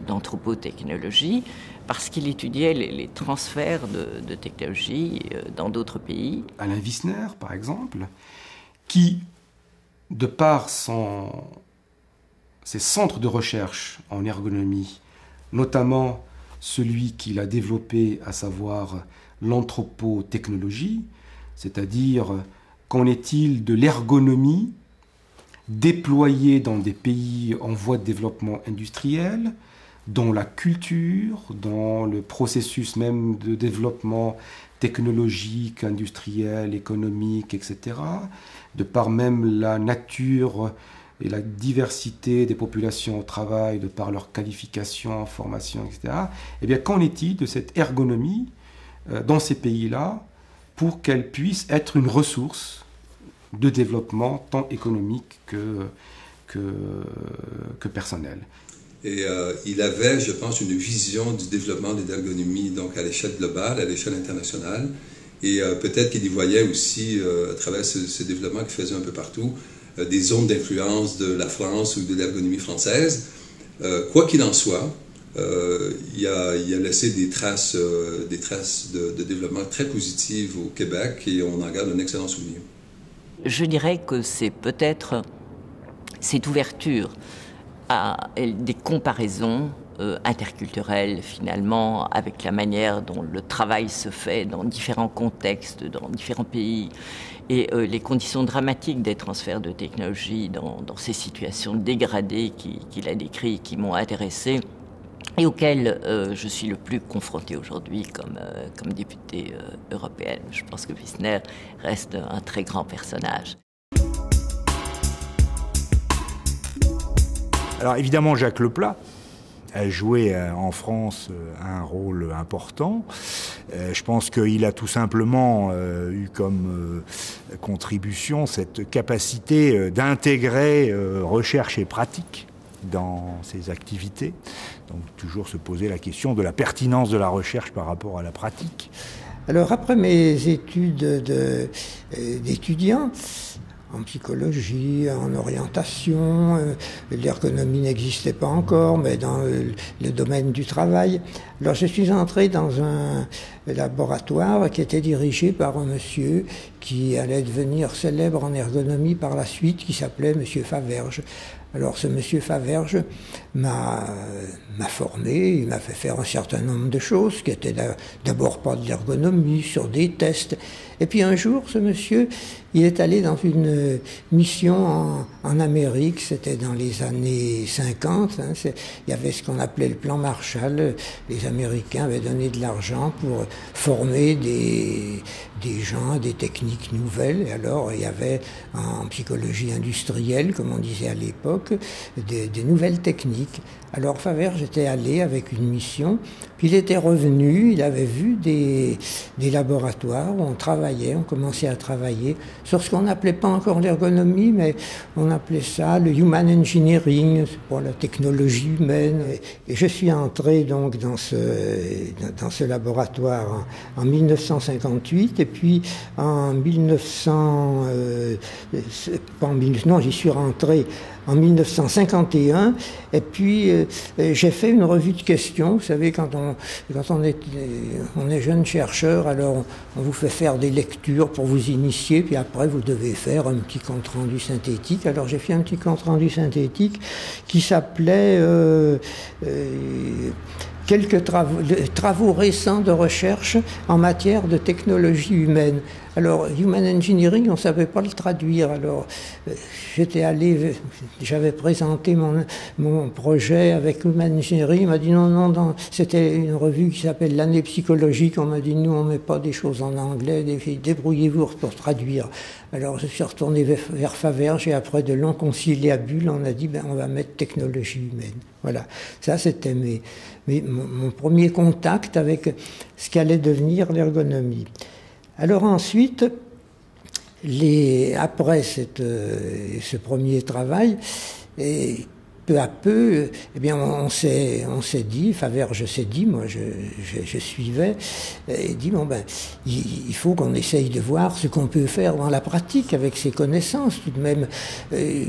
d'anthropotechnologie, parce qu'il étudiait les transferts de technologie dans d'autres pays. Alain Wissner, par exemple, qui, de par ses centres de recherche en ergonomie, notamment celui qu'il a développé, à savoir l'anthropotechnologie, c'est-à-dire qu'en est-il de l'ergonomie déployée dans des pays en voie de développement industriel, dans la culture, dans le processus même de développement technologique, industriel, économique, etc., de par même la nature et la diversité des populations au travail, de par leur qualification, formation, etc. Eh bien, qu'en est-il de cette ergonomie dans ces pays-là pour qu'elle puisse être une ressource de développement tant économique que personnel? Et il avait, je pense, une vision du développement de l'ergonomie donc à l'échelle globale, à l'échelle internationale. Et peut-être qu'il y voyait aussi, à travers ce développement qu'il faisait un peu partout, des zones d'influence de la France ou de l'ergonomie française. Quoi qu'il en soit, il a laissé des traces de développement très positives au Québec et on en garde un excellent souvenir. Je dirais que c'est peut-être cette ouverture à des comparaisons interculturelles, finalement, avec la manière dont le travail se fait dans différents contextes, dans différents pays, et les conditions dramatiques des transferts de technologie dans ces situations dégradées qu'il a décrites, qui m'ont intéressé. et auquel je suis le plus confrontée aujourd'hui comme députée européenne. Je pense que Wissner reste un très grand personnage. Alors évidemment, Jacques Leplat a joué en France un rôle important. Je pense qu'il a tout simplement eu comme contribution cette capacité d'intégrer recherche et pratique dans ses activités. Donc toujours se poser la question de la pertinence de la recherche par rapport à la pratique. Alors après mes études d'étudiant, en psychologie, en orientation, l'ergonomie n'existait pas encore, mais dans le domaine du travail. Alors je suis entré dans un laboratoire qui était dirigé par un monsieur qui allait devenir célèbre en ergonomie par la suite, qui s'appelait monsieur Faverges. Alors ce monsieur Faverges m'a formé, il m'a fait faire un certain nombre de choses qui étaient d'abord pas de l'ergonomie, sur des tests. Et puis un jour, ce monsieur, il est allé dans une mission en Amérique, c'était dans les années 50, il y avait ce qu'on appelait le plan Marshall, les Américains avaient donné de l'argent pour former des gens à des techniques nouvelles, et alors il y avait en psychologie industrielle, comme on disait à l'époque, des nouvelles techniques. Alors Faverges était allé avec une mission, puis il était revenu, il avait vu des laboratoires où on commençait à travailler sur ce qu'on n'appelait pas encore l'ergonomie, mais on appelait ça le human engineering, pour la technologie humaine. Et je suis entré donc dans ce laboratoire en 1958, et puis j'y suis rentré en 1951, et puis j'ai fait une revue de questions. Vous savez, quand on est jeune chercheur, alors on vous fait faire des lectures pour vous initier, puis après vous devez faire un petit compte-rendu synthétique. Alors j'ai fait un petit compte-rendu synthétique qui s'appelait quelques travaux récents de recherche en matière de technologie humaine. Alors, human engineering, on ne savait pas le traduire. Alors, j'avais présenté mon projet avec human engineering. Il m'a dit non, c'était une revue qui s'appelle l'année psychologique. On m'a dit, nous, on ne met pas des choses en anglais, débrouillez-vous pour traduire. Alors, je suis retourné vers Faverges, et après de longs conciliabules, on a dit, on va mettre technologie humaine. Voilà. Ça, c'était mon premier contact avec ce qu'allait devenir l'ergonomie. Alors ensuite, après ce premier travail, et peu à peu, eh bien, on s'est dit, Faverges s'est dit, moi je suivais, et dit il faut qu'on essaye de voir ce qu'on peut faire dans la pratique avec ses connaissances. Tout de même,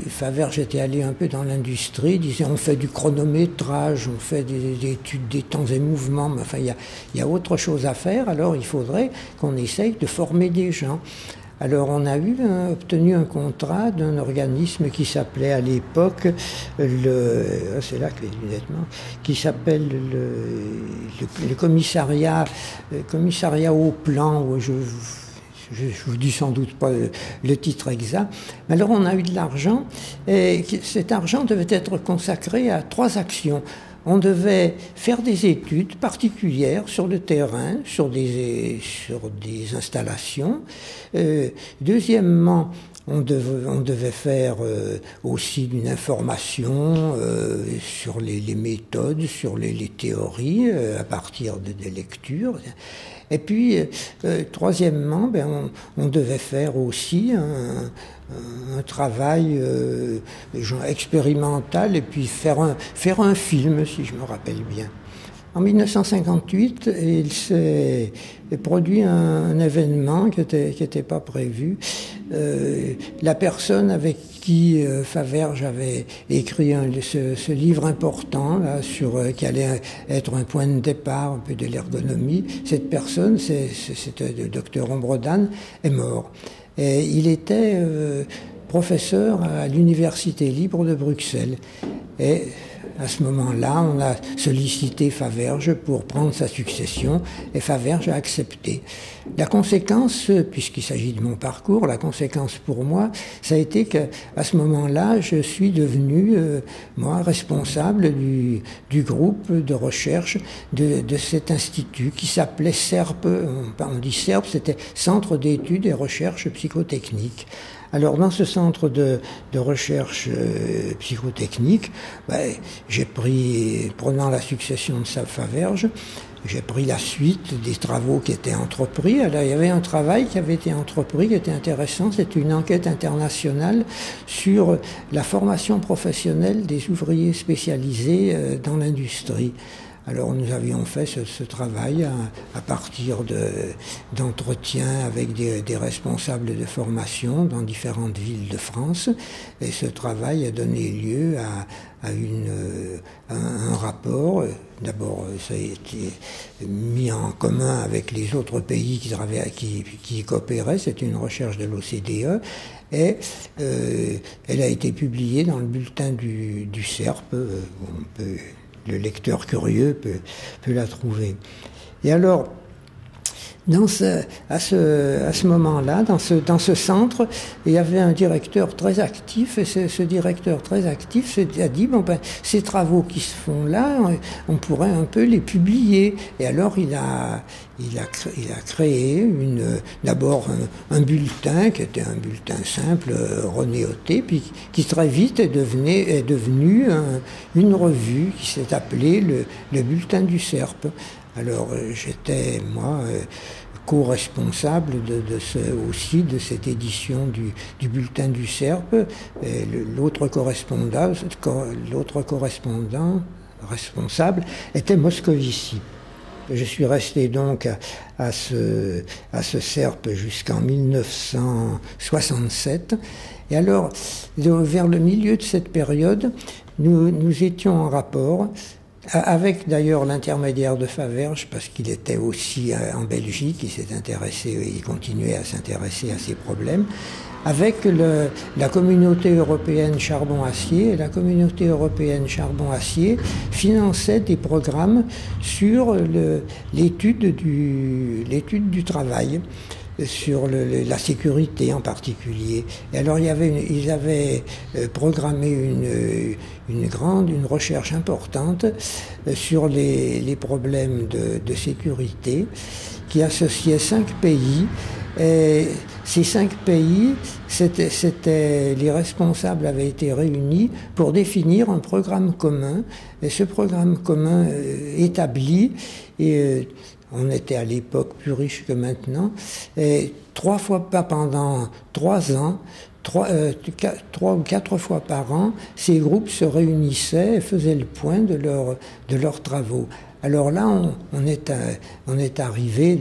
Faverges était allé un peu dans l'industrie, disait on fait du chronométrage, on fait des études des temps et mouvements, mais enfin il y a autre chose à faire. Alors il faudrait qu'on essaye de former des gens. Alors on a obtenu un contrat d'un organisme qui s'appelait à l'époque qui s'appelle le commissariat au plan. Je vous dis sans doute pas le titre exact. Mais alors on a eu de l'argent, et cet argent devait être consacré à 3 actions. On devait faire des études particulières sur le terrain, sur des installations. Deuxièmement, on devait faire aussi une information sur les méthodes, sur les théories, à partir des lectures. Et puis, troisièmement, on devait faire aussi un travail expérimental, et puis faire un film, si je me rappelle bien. En 1958, il s'est produit un événement qui était pas prévu. La personne avec qui Faverges avait écrit ce livre important là, qui allait être un point de départ un peu de l'ergonomie, cette personne, c'était le docteur Ombredan, est mort. Et il était professeur à l'Université libre de Bruxelles. Et à ce moment-là, on a sollicité Faverges pour prendre sa succession et Faverges a accepté. La conséquence, puisqu'il s'agit de mon parcours, la conséquence pour moi, ça a été qu'à ce moment-là, je suis devenu, moi, responsable du groupe de recherche de cet institut qui s'appelait CERP. On dit CERP, c'était Centre d'études et recherches psychotechniques. Alors, dans ce centre de recherche psychotechnique, j'ai pris, prenant la succession de Faverges, j'ai pris la suite des travaux qui étaient entrepris. Alors, il y avait un travail qui avait été entrepris, qui était intéressant. C'était une enquête internationale sur la formation professionnelle des ouvriers spécialisés dans l'industrie. Alors nous avions fait ce travail à partir d'entretiens avec des responsables de formation dans différentes villes de France. Et ce travail a donné lieu à un rapport. D'abord, ça a été mis en commun avec les autres pays qui coopéraient. C'était une recherche de l'OCDE. Et elle a été publiée dans le bulletin du CERP. Le lecteur curieux peut la trouver. Et alors, à ce moment-là, dans ce centre, il y avait un directeur très actif, et ce directeur très actif a dit, ces travaux qui se font là, on pourrait un peu les publier. Et alors, il a créé d'abord un bulletin, qui était un bulletin simple, renéoté, puis qui très vite est devenu une revue qui s'est appelée le bulletin du CERP. Alors, j'étais, moi, co-responsable aussi de cette édition du bulletin du CERP. L'autre correspondant responsable était Moscovici. Je suis resté donc à ce CERP jusqu'en 1967. Et alors, vers le milieu de cette période, nous étions en rapport avec d'ailleurs l'intermédiaire de Faverges, parce qu'il était aussi en Belgique, il continuait à s'intéresser à ces problèmes, avec la communauté européenne charbon-acier. Et la communauté européenne charbon-acier finançait des programmes sur l'étude du travail, sur la sécurité en particulier. Et alors ils avaient programmé une recherche importante sur les problèmes de sécurité qui associait 5 pays. Et ces 5 pays, les responsables avaient été réunis pour définir un programme commun. Et ce programme commun établi, on était à l'époque plus riche que maintenant, et 3 fois pendant 3 ans, 3 ou 4 fois par an, ces groupes se réunissaient et faisaient le point de leurs travaux. Alors là, on est arrivé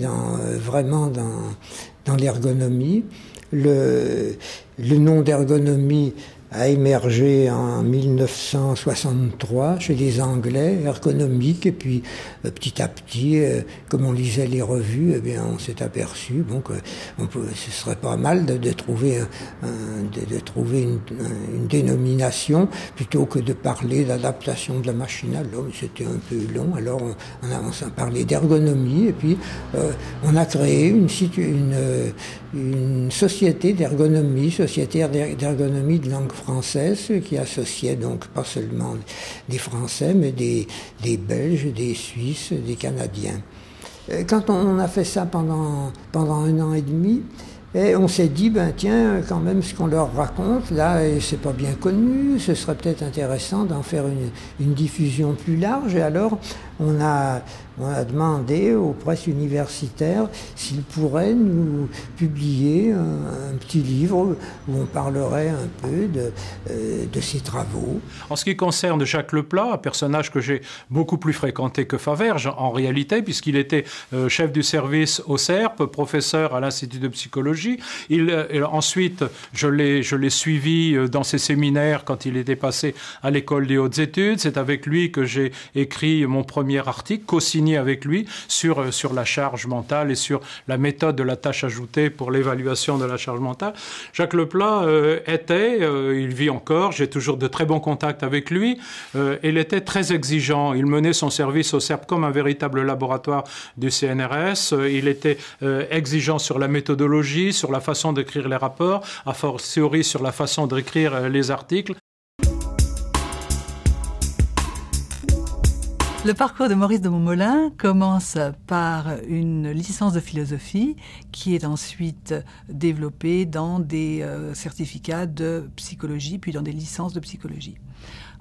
vraiment dans l'ergonomie. Le nom d'ergonomie a émergé en 1963 chez les Anglais, ergonomique, et puis petit à petit, comme on lisait les revues, eh bien, on s'est aperçu ce serait pas mal de trouver une dénomination plutôt que de parler d'adaptation de la machine à l'homme. C'était un peu long, alors on s'en parlait d'ergonomie, et puis on a créé une société d'ergonomie de langue française qui associait donc pas seulement des Français, mais des Belges, des Suisses, des Canadiens. Quand on a fait ça pendant 1 an et demi, et on s'est dit, tiens, quand même, ce qu'on leur raconte, là, c'est pas bien connu, ce serait peut-être intéressant d'en faire une diffusion plus large. Et alors, on a demandé aux presses universitaires s'ils pourraient nous publier un petit livre où on parlerait un peu de ces travaux. En ce qui concerne Jacques Leplat, un personnage que j'ai beaucoup plus fréquenté que Faverges, en réalité, puisqu'il était chef du service au CERP, professeur à l'Institut de psychologie, psychologie. Ensuite, je l'ai suivi dans ses séminaires quand il était passé à l'école des hautes études. C'est avec lui que j'ai écrit mon premier article, co-signé avec lui, sur la charge mentale et sur la méthode de la tâche ajoutée pour l'évaluation de la charge mentale. Jacques Leplat il vit encore, j'ai toujours de très bons contacts avec lui, il était très exigeant. Il menait son service au CERP comme un véritable laboratoire du CNRS. Il était exigeant sur la méthodologie, sur la façon d'écrire les rapports, a fortiori sur la façon d'écrire les articles. Le parcours de Maurice de Montmollin commence par une licence de philosophie qui est ensuite développée dans des certificats de psychologie, puis dans des licences de psychologie.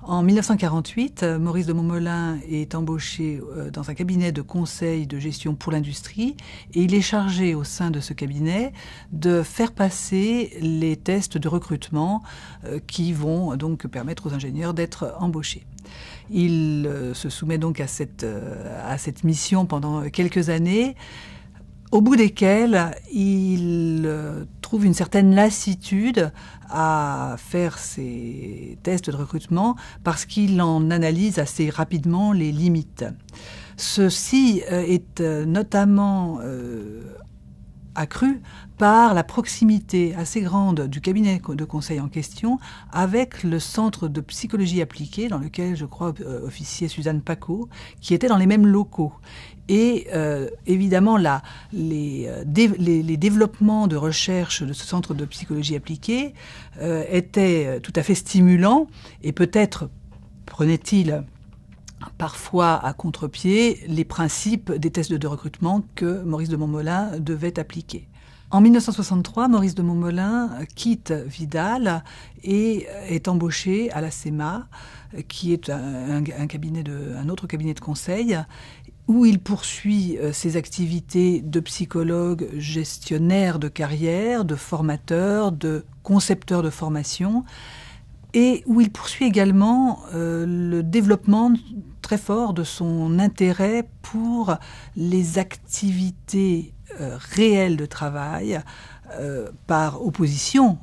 En 1948, Maurice de Montmollin est embauché dans un cabinet de conseil de gestion pour l'industrie et il est chargé au sein de ce cabinet de faire passer les tests de recrutement qui vont donc permettre aux ingénieurs d'être embauchés. Il se soumet donc à cette mission pendant quelques années, au bout desquelles il trouve une certaine lassitude à faire ces tests de recrutement parce qu'il en analyse assez rapidement les limites. Ceci est notamment accru par la proximité assez grande du cabinet de conseil en question avec le centre de psychologie appliquée dans lequel, je crois, officiait Suzanne Paco, qui était dans les mêmes locaux. Et évidemment, les développements de recherche de ce centre de psychologie appliquée étaient tout à fait stimulants et peut-être prenait-il parfois à contre-pied les principes des tests de recrutement que Maurice de Montmollin devait appliquer. En 1963, Maurice de Montmollin quitte Vidal et est embauché à la CEMA, qui est un autre cabinet de conseil, où il poursuit ses activités de psychologue, gestionnaire de carrière, de formateur, de concepteur de formation, et où il poursuit également le développement très fort de son intérêt pour les activités réelles de travail, par opposition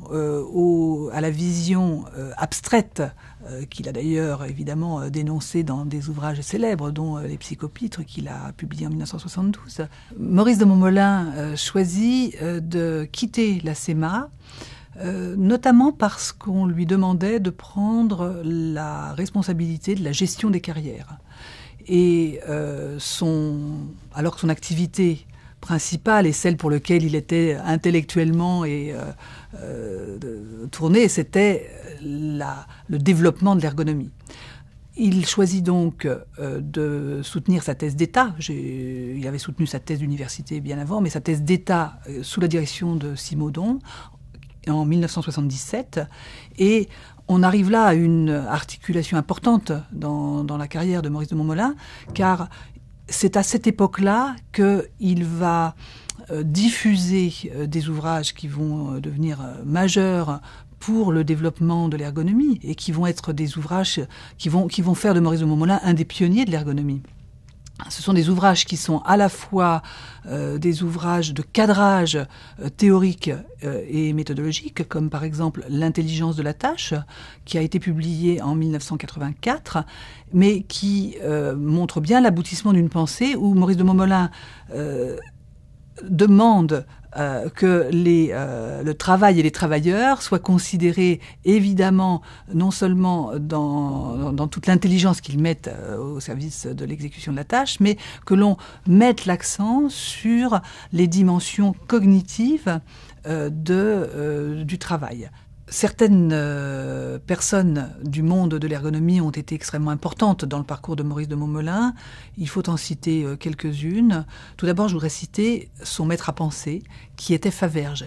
à la vision abstraite qu'il a d'ailleurs évidemment dénoncée dans des ouvrages célèbres, dont les Psychopitres qu'il a publiés en 1972. Maurice de Montmollin choisit de quitter la CEMA, notamment parce qu'on lui demandait de prendre la responsabilité de la gestion des carrières. Et alors que son activité principale et celle pour laquelle il était intellectuellement tourné, c'était le développement de l'ergonomie. Il choisit donc de soutenir sa thèse d'État. Il avait soutenu sa thèse d'université bien avant, mais sa thèse d'État sous la direction de Simondon en 1977. Et on arrive là à une articulation importante dans la carrière de Maurice de Montmollin, car c'est à cette époque-là qu'il va diffuser des ouvrages qui vont devenir majeurs pour le développement de l'ergonomie et qui vont être des ouvrages qui vont faire de Maurice de Montmollin un des pionniers de l'ergonomie. Ce sont des ouvrages qui sont à la fois des ouvrages de cadrage théorique et méthodologique, comme par exemple L'intelligence de la tâche, qui a été publié en 1984, mais qui montre bien l'aboutissement d'une pensée où Maurice de Montmollin demande que le travail et les travailleurs soient considérés évidemment non seulement dans toute l'intelligence qu'ils mettent au service de l'exécution de la tâche, mais que l'on mette l'accent sur les dimensions cognitives du travail. Certaines personnes du monde de l'ergonomie ont été extrêmement importantes dans le parcours de Maurice de Montmollin. Il faut en citer quelques-unes. Tout d'abord, je voudrais citer son maître à penser, qui était Faverges.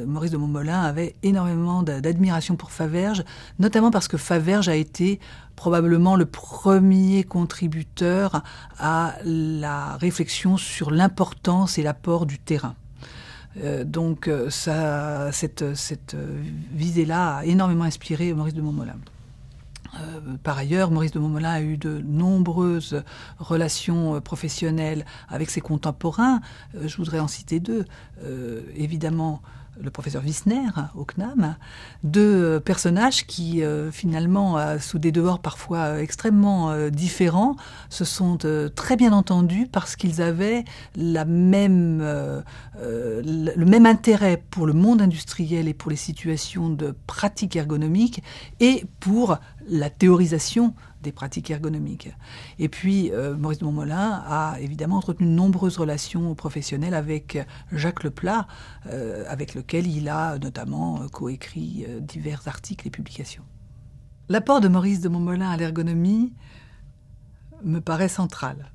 Maurice de Montmollin avait énormément d'admiration pour Faverges, notamment parce que Faverges a été probablement le premier contributeur à la réflexion sur l'importance et l'apport du terrain. Donc cette visée-là a énormément inspiré Maurice de Montmollin. Par ailleurs, Maurice de Montmollin a eu de nombreuses relations professionnelles avec ses contemporains. Je voudrais en citer deux. Évidemment, le professeur Wissner au CNAM, deux personnages qui, finalement, sous des dehors parfois extrêmement différents, se sont très bien entendus parce qu'ils avaient le même intérêt pour le monde industriel et pour les situations de pratiques ergonomiques et pour la théorisation des pratiques ergonomiques. Et puis, Maurice de Montmollin a évidemment entretenu de nombreuses relations professionnelles avec Jacques Leplat, avec lequel il a notamment coécrit divers articles et publications. L'apport de Maurice de Montmollin à l'ergonomie me paraît central,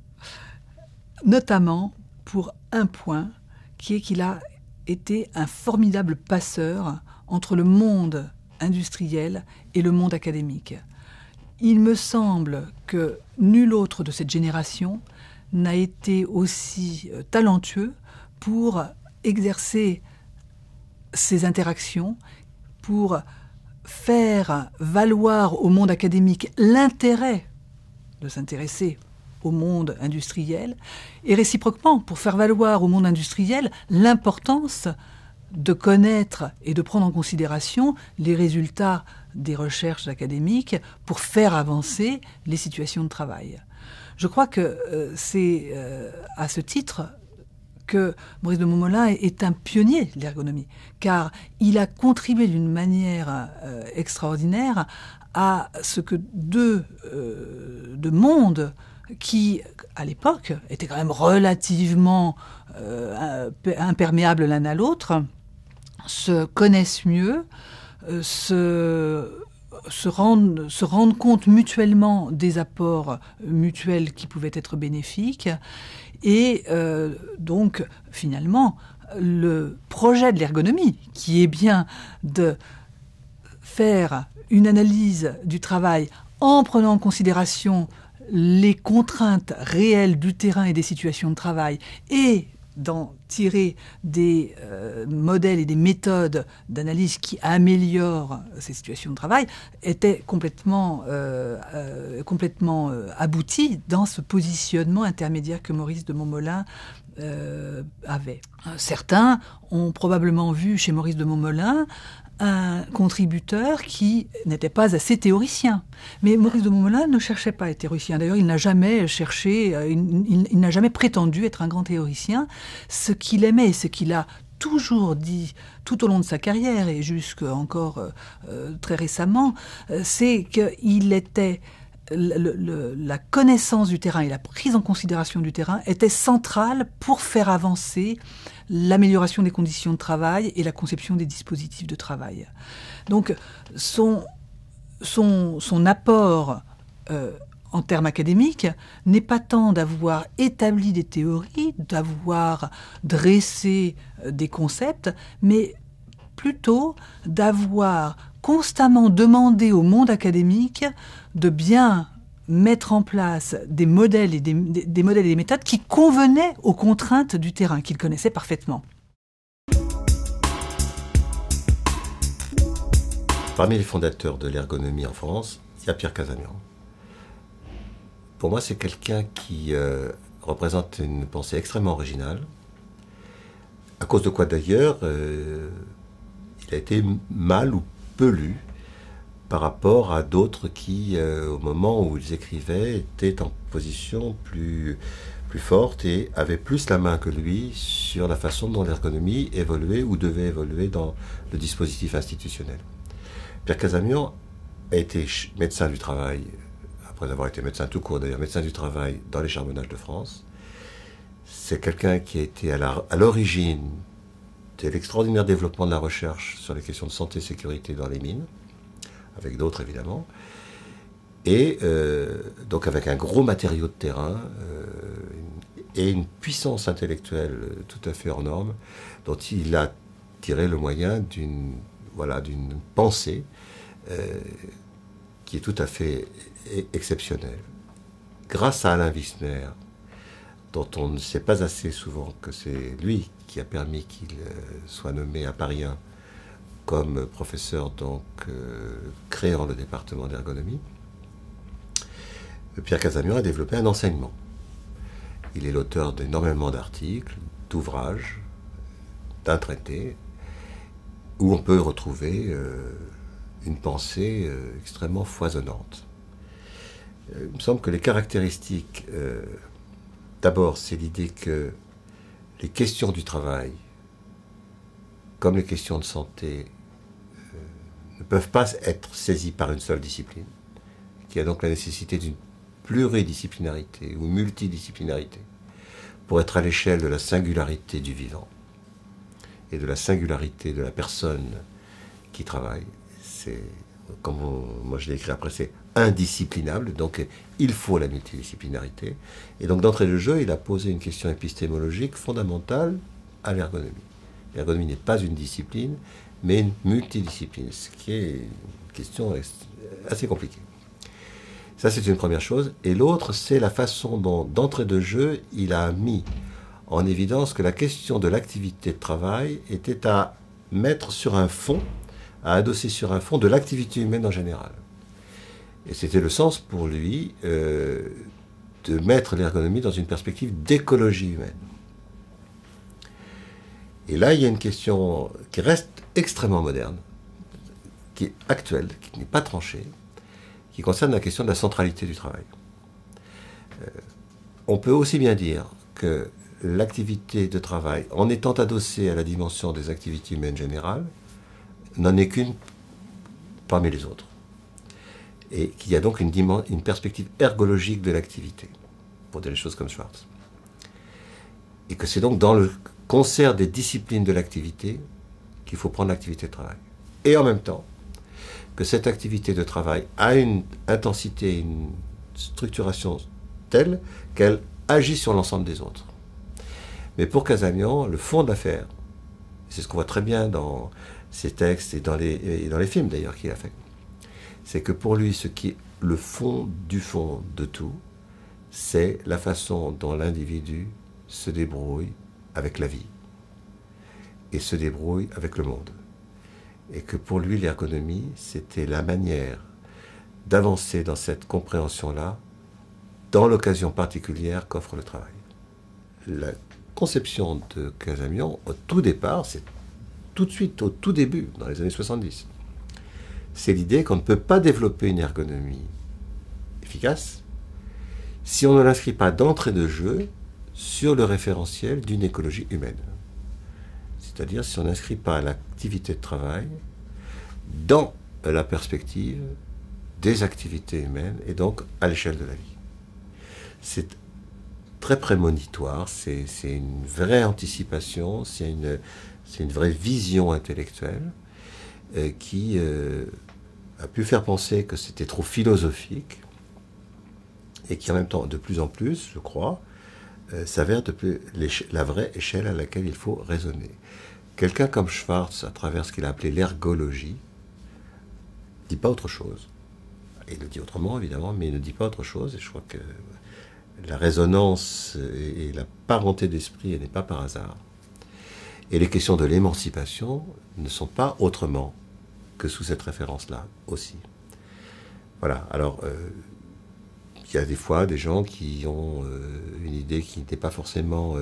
notamment pour un point qui est qu'il a été un formidable passeur entre le monde industriel et le monde académique. Il me semble que nul autre de cette génération n'a été aussi talentueux pour exercer ces interactions, pour faire valoir au monde académique l'intérêt de s'intéresser au monde industriel et réciproquement pour faire valoir au monde industriel l'importance de connaître et de prendre en considération les résultats des recherches académiques pour faire avancer les situations de travail. Je crois que c'est à ce titre que Maurice de Montmollin est un pionnier de l'ergonomie, car il a contribué d'une manière extraordinaire à ce que deux mondes qui, à l'époque, étaient quand même relativement imperméables l'un à l'autre, se connaissent mieux, se rendent compte mutuellement des apports mutuels qui pouvaient être bénéfiques. Et donc, finalement, le projet de l'ergonomie, qui est bien de faire une analyse du travail en prenant en considération les contraintes réelles du terrain et des situations de travail, et d'en tirer des modèles et des méthodes d'analyse qui améliorent ces situations de travail, était complètement abouti dans ce positionnement intermédiaire que Maurice de Montmollin avait. Certains ont probablement vu chez Maurice de Montmollin un contributeur qui n'était pas assez théoricien. Mais Maurice de Montmollin ne cherchait pas à être théoricien. D'ailleurs, il n'a jamais cherché, il n'a jamais prétendu être un grand théoricien. Ce qu'il aimait et ce qu'il a toujours dit tout au long de sa carrière et jusqu'à encore très récemment, c'est qu'il était... la connaissance du terrain et la prise en considération du terrain étaient centrales pour faire avancer l'amélioration des conditions de travail et la conception des dispositifs de travail. Donc, son apport en termes académiques n'est pas tant d'avoir établi des théories, d'avoir dressé des concepts, mais plutôt d'avoir constamment demandé au monde académique de bien mettre en place des modèles et des modèles et des méthodes qui convenaient aux contraintes du terrain, qu'il connaissait parfaitement. Parmi les fondateurs de l'ergonomie en France, il y a Pierre Casamian. Pour moi, c'est quelqu'un qui représente une pensée extrêmement originale, à cause de quoi d'ailleurs il a été mal ou peu lu par rapport à d'autres qui, au moment où ils écrivaient, étaient en position plus forte et avaient plus la main que lui sur la façon dont l'ergonomie évoluait ou devait évoluer dans le dispositif institutionnel. Pierre Casamian a été médecin du travail, après avoir été médecin tout court d'ailleurs, médecin du travail dans les charbonnages de France. C'est quelqu'un qui a été à l'origine de l'extraordinaire développement de la recherche sur les questions de santé et sécurité dans les mines, avec d'autres évidemment, et donc avec un gros matériau de terrain et une puissance intellectuelle tout à fait hors norme, dont il a tiré le moyen d'une pensée qui est tout à fait exceptionnelle. Grâce à Alain Wissner, dont on ne sait pas assez souvent que c'est lui qui a permis qu'il soit nommé à Paris 1 comme professeur, donc créant le département d'ergonomie, Pierre Casamian a développé un enseignement. Il est l'auteur d'énormément d'articles, d'ouvrages, d'un traité, où on peut retrouver une pensée extrêmement foisonnante. Il me semble que les caractéristiques, d'abord, c'est l'idée que les questions du travail, comme les questions de santé, ne peuvent pas être saisies par une seule discipline, qu'il y a donc la nécessité d'une pluridisciplinarité ou multidisciplinarité pour être à l'échelle de la singularité du vivant et de la singularité de la personne qui travaille. C'est, comme moi je l'ai écrit après, c'est indisciplinable, donc il faut la multidisciplinarité. Et donc d'entrée de jeu, il a posé une question épistémologique fondamentale à l'ergonomie. L'ergonomie n'est pas une discipline, mais une multidiscipline, ce qui est une question assez compliquée. Ça, c'est une première chose. Et l'autre, c'est la façon dont, d'entrée de jeu, il a mis en évidence que la question de l'activité de travail était à mettre sur un fond, à adosser sur un fond de l'activité humaine en général. Et c'était le sens pour lui de mettre l'ergonomie dans une perspective d'écologie humaine. Et là, il y a une question qui reste extrêmement moderne, qui est actuelle, qui n'est pas tranchée, qui concerne la question de la centralité du travail. On peut aussi bien dire que l'activité de travail, en étant adossée à la dimension des activités humaines générales, n'en est qu'une parmi les autres. Et qu'il y a donc une perspective ergologique de l'activité, pour dire les choses comme Schwartz. Et que c'est donc dans le concert des disciplines de l'activité qu'il faut prendre l'activité de travail. Et en même temps, que cette activité de travail a une intensité, une structuration telle qu'elle agit sur l'ensemble des autres. Mais pour Casamian, le fond de l'affaire, c'est ce qu'on voit très bien dans ses textes et dans les films d'ailleurs qu'il a fait, c'est que pour lui, ce qui est le fond de tout, c'est la façon dont l'individu se débrouille avec la vie et se débrouille avec le monde. Et que pour lui, l'ergonomie, c'était la manière d'avancer dans cette compréhension-là, dans l'occasion particulière qu'offre le travail. La conception de Casamian, au tout départ, c'est tout de suite, au tout début, dans les années 70, c'est l'idée qu'on ne peut pas développer une ergonomie efficace si on ne l'inscrit pas d'entrée de jeu sur le référentiel d'une écologie humaine. C'est-à-dire si on n'inscrit pas l'activité de travail dans la perspective des activités humaines et donc à l'échelle de la vie. C'est très prémonitoire, c'est une vraie anticipation, c'est une vraie vision intellectuelle qui a pu faire penser que c'était trop philosophique et qui en même temps, de plus en plus, je crois, s'avère la vraie échelle à laquelle il faut raisonner. Quelqu'un comme Schwartz, à travers ce qu'il a appelé l'ergologie, ne dit pas autre chose. Il le dit autrement, évidemment, mais il ne dit pas autre chose. Et je crois que la résonance et la parenté d'esprit, elle n'est pas par hasard. Et les questions de l'émancipation ne sont pas autrement que sous cette référence-là aussi. Voilà, alors... il y a des fois des gens qui ont une idée qui n'était pas forcément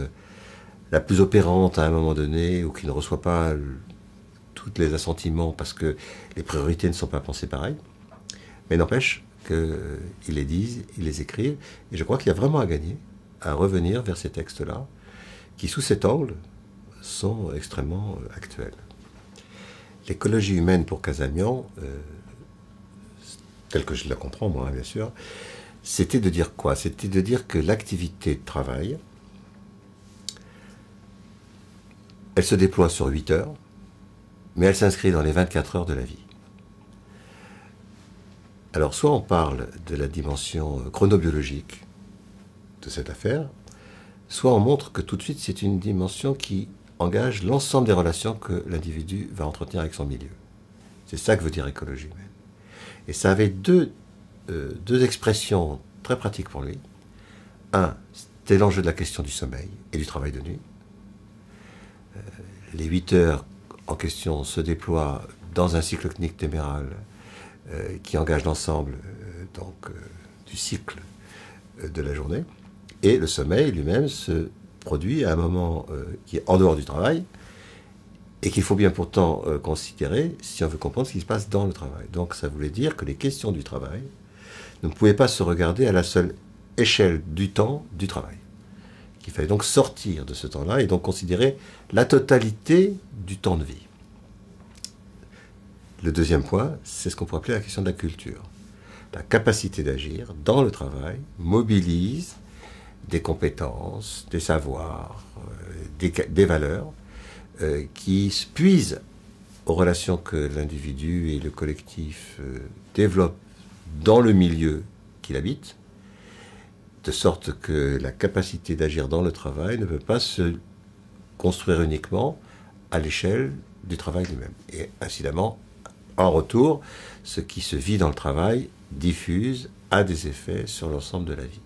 la plus opérante à un moment donné, ou qui ne reçoit pas tous les assentiments parce que les priorités ne sont pas pensées pareil. Mais n'empêche qu'ils les disent, ils les écrivent, et je crois qu'il y a vraiment à gagner à revenir vers ces textes-là, qui sous cet angle sont extrêmement actuels. L'écologie humaine pour Casamian, telle que je la comprends moi bien sûr, c'était de dire quoi? C'était de dire que l'activité de travail, elle se déploie sur 8 heures, mais elle s'inscrit dans les 24 heures de la vie. Alors, soit on parle de la dimension chronobiologique de cette affaire, soit on montre que tout de suite, c'est une dimension qui engage l'ensemble des relations que l'individu va entretenir avec son milieu. C'est ça que veut dire écologie humaine. Et ça avait deux expressions très pratiques pour lui. Un, c'était l'enjeu de la question du sommeil et du travail de nuit. Les 8 heures en question se déploient dans un cycle clinique téméral qui engage l'ensemble du cycle de la journée. Et le sommeil lui-même se produit à un moment qui est en dehors du travail et qu'il faut bien pourtant considérer si on veut comprendre ce qui se passe dans le travail. Donc ça voulait dire que les questions du travail ne pouvaient pas se regarder à la seule échelle du temps du travail. Il fallait donc sortir de ce temps-là et donc considérer la totalité du temps de vie. Le deuxième point, c'est ce qu'on pourrait appeler la question de la culture. La capacité d'agir dans le travail mobilise des compétences, des savoirs, des valeurs qui puisent aux relations que l'individu et le collectif développent dans le milieu qu'il habite, de sorte que la capacité d'agir dans le travail ne peut pas se construire uniquement à l'échelle du travail lui-même. Et incidemment, en retour, ce qui se vit dans le travail diffuse, a des effets sur l'ensemble de la vie.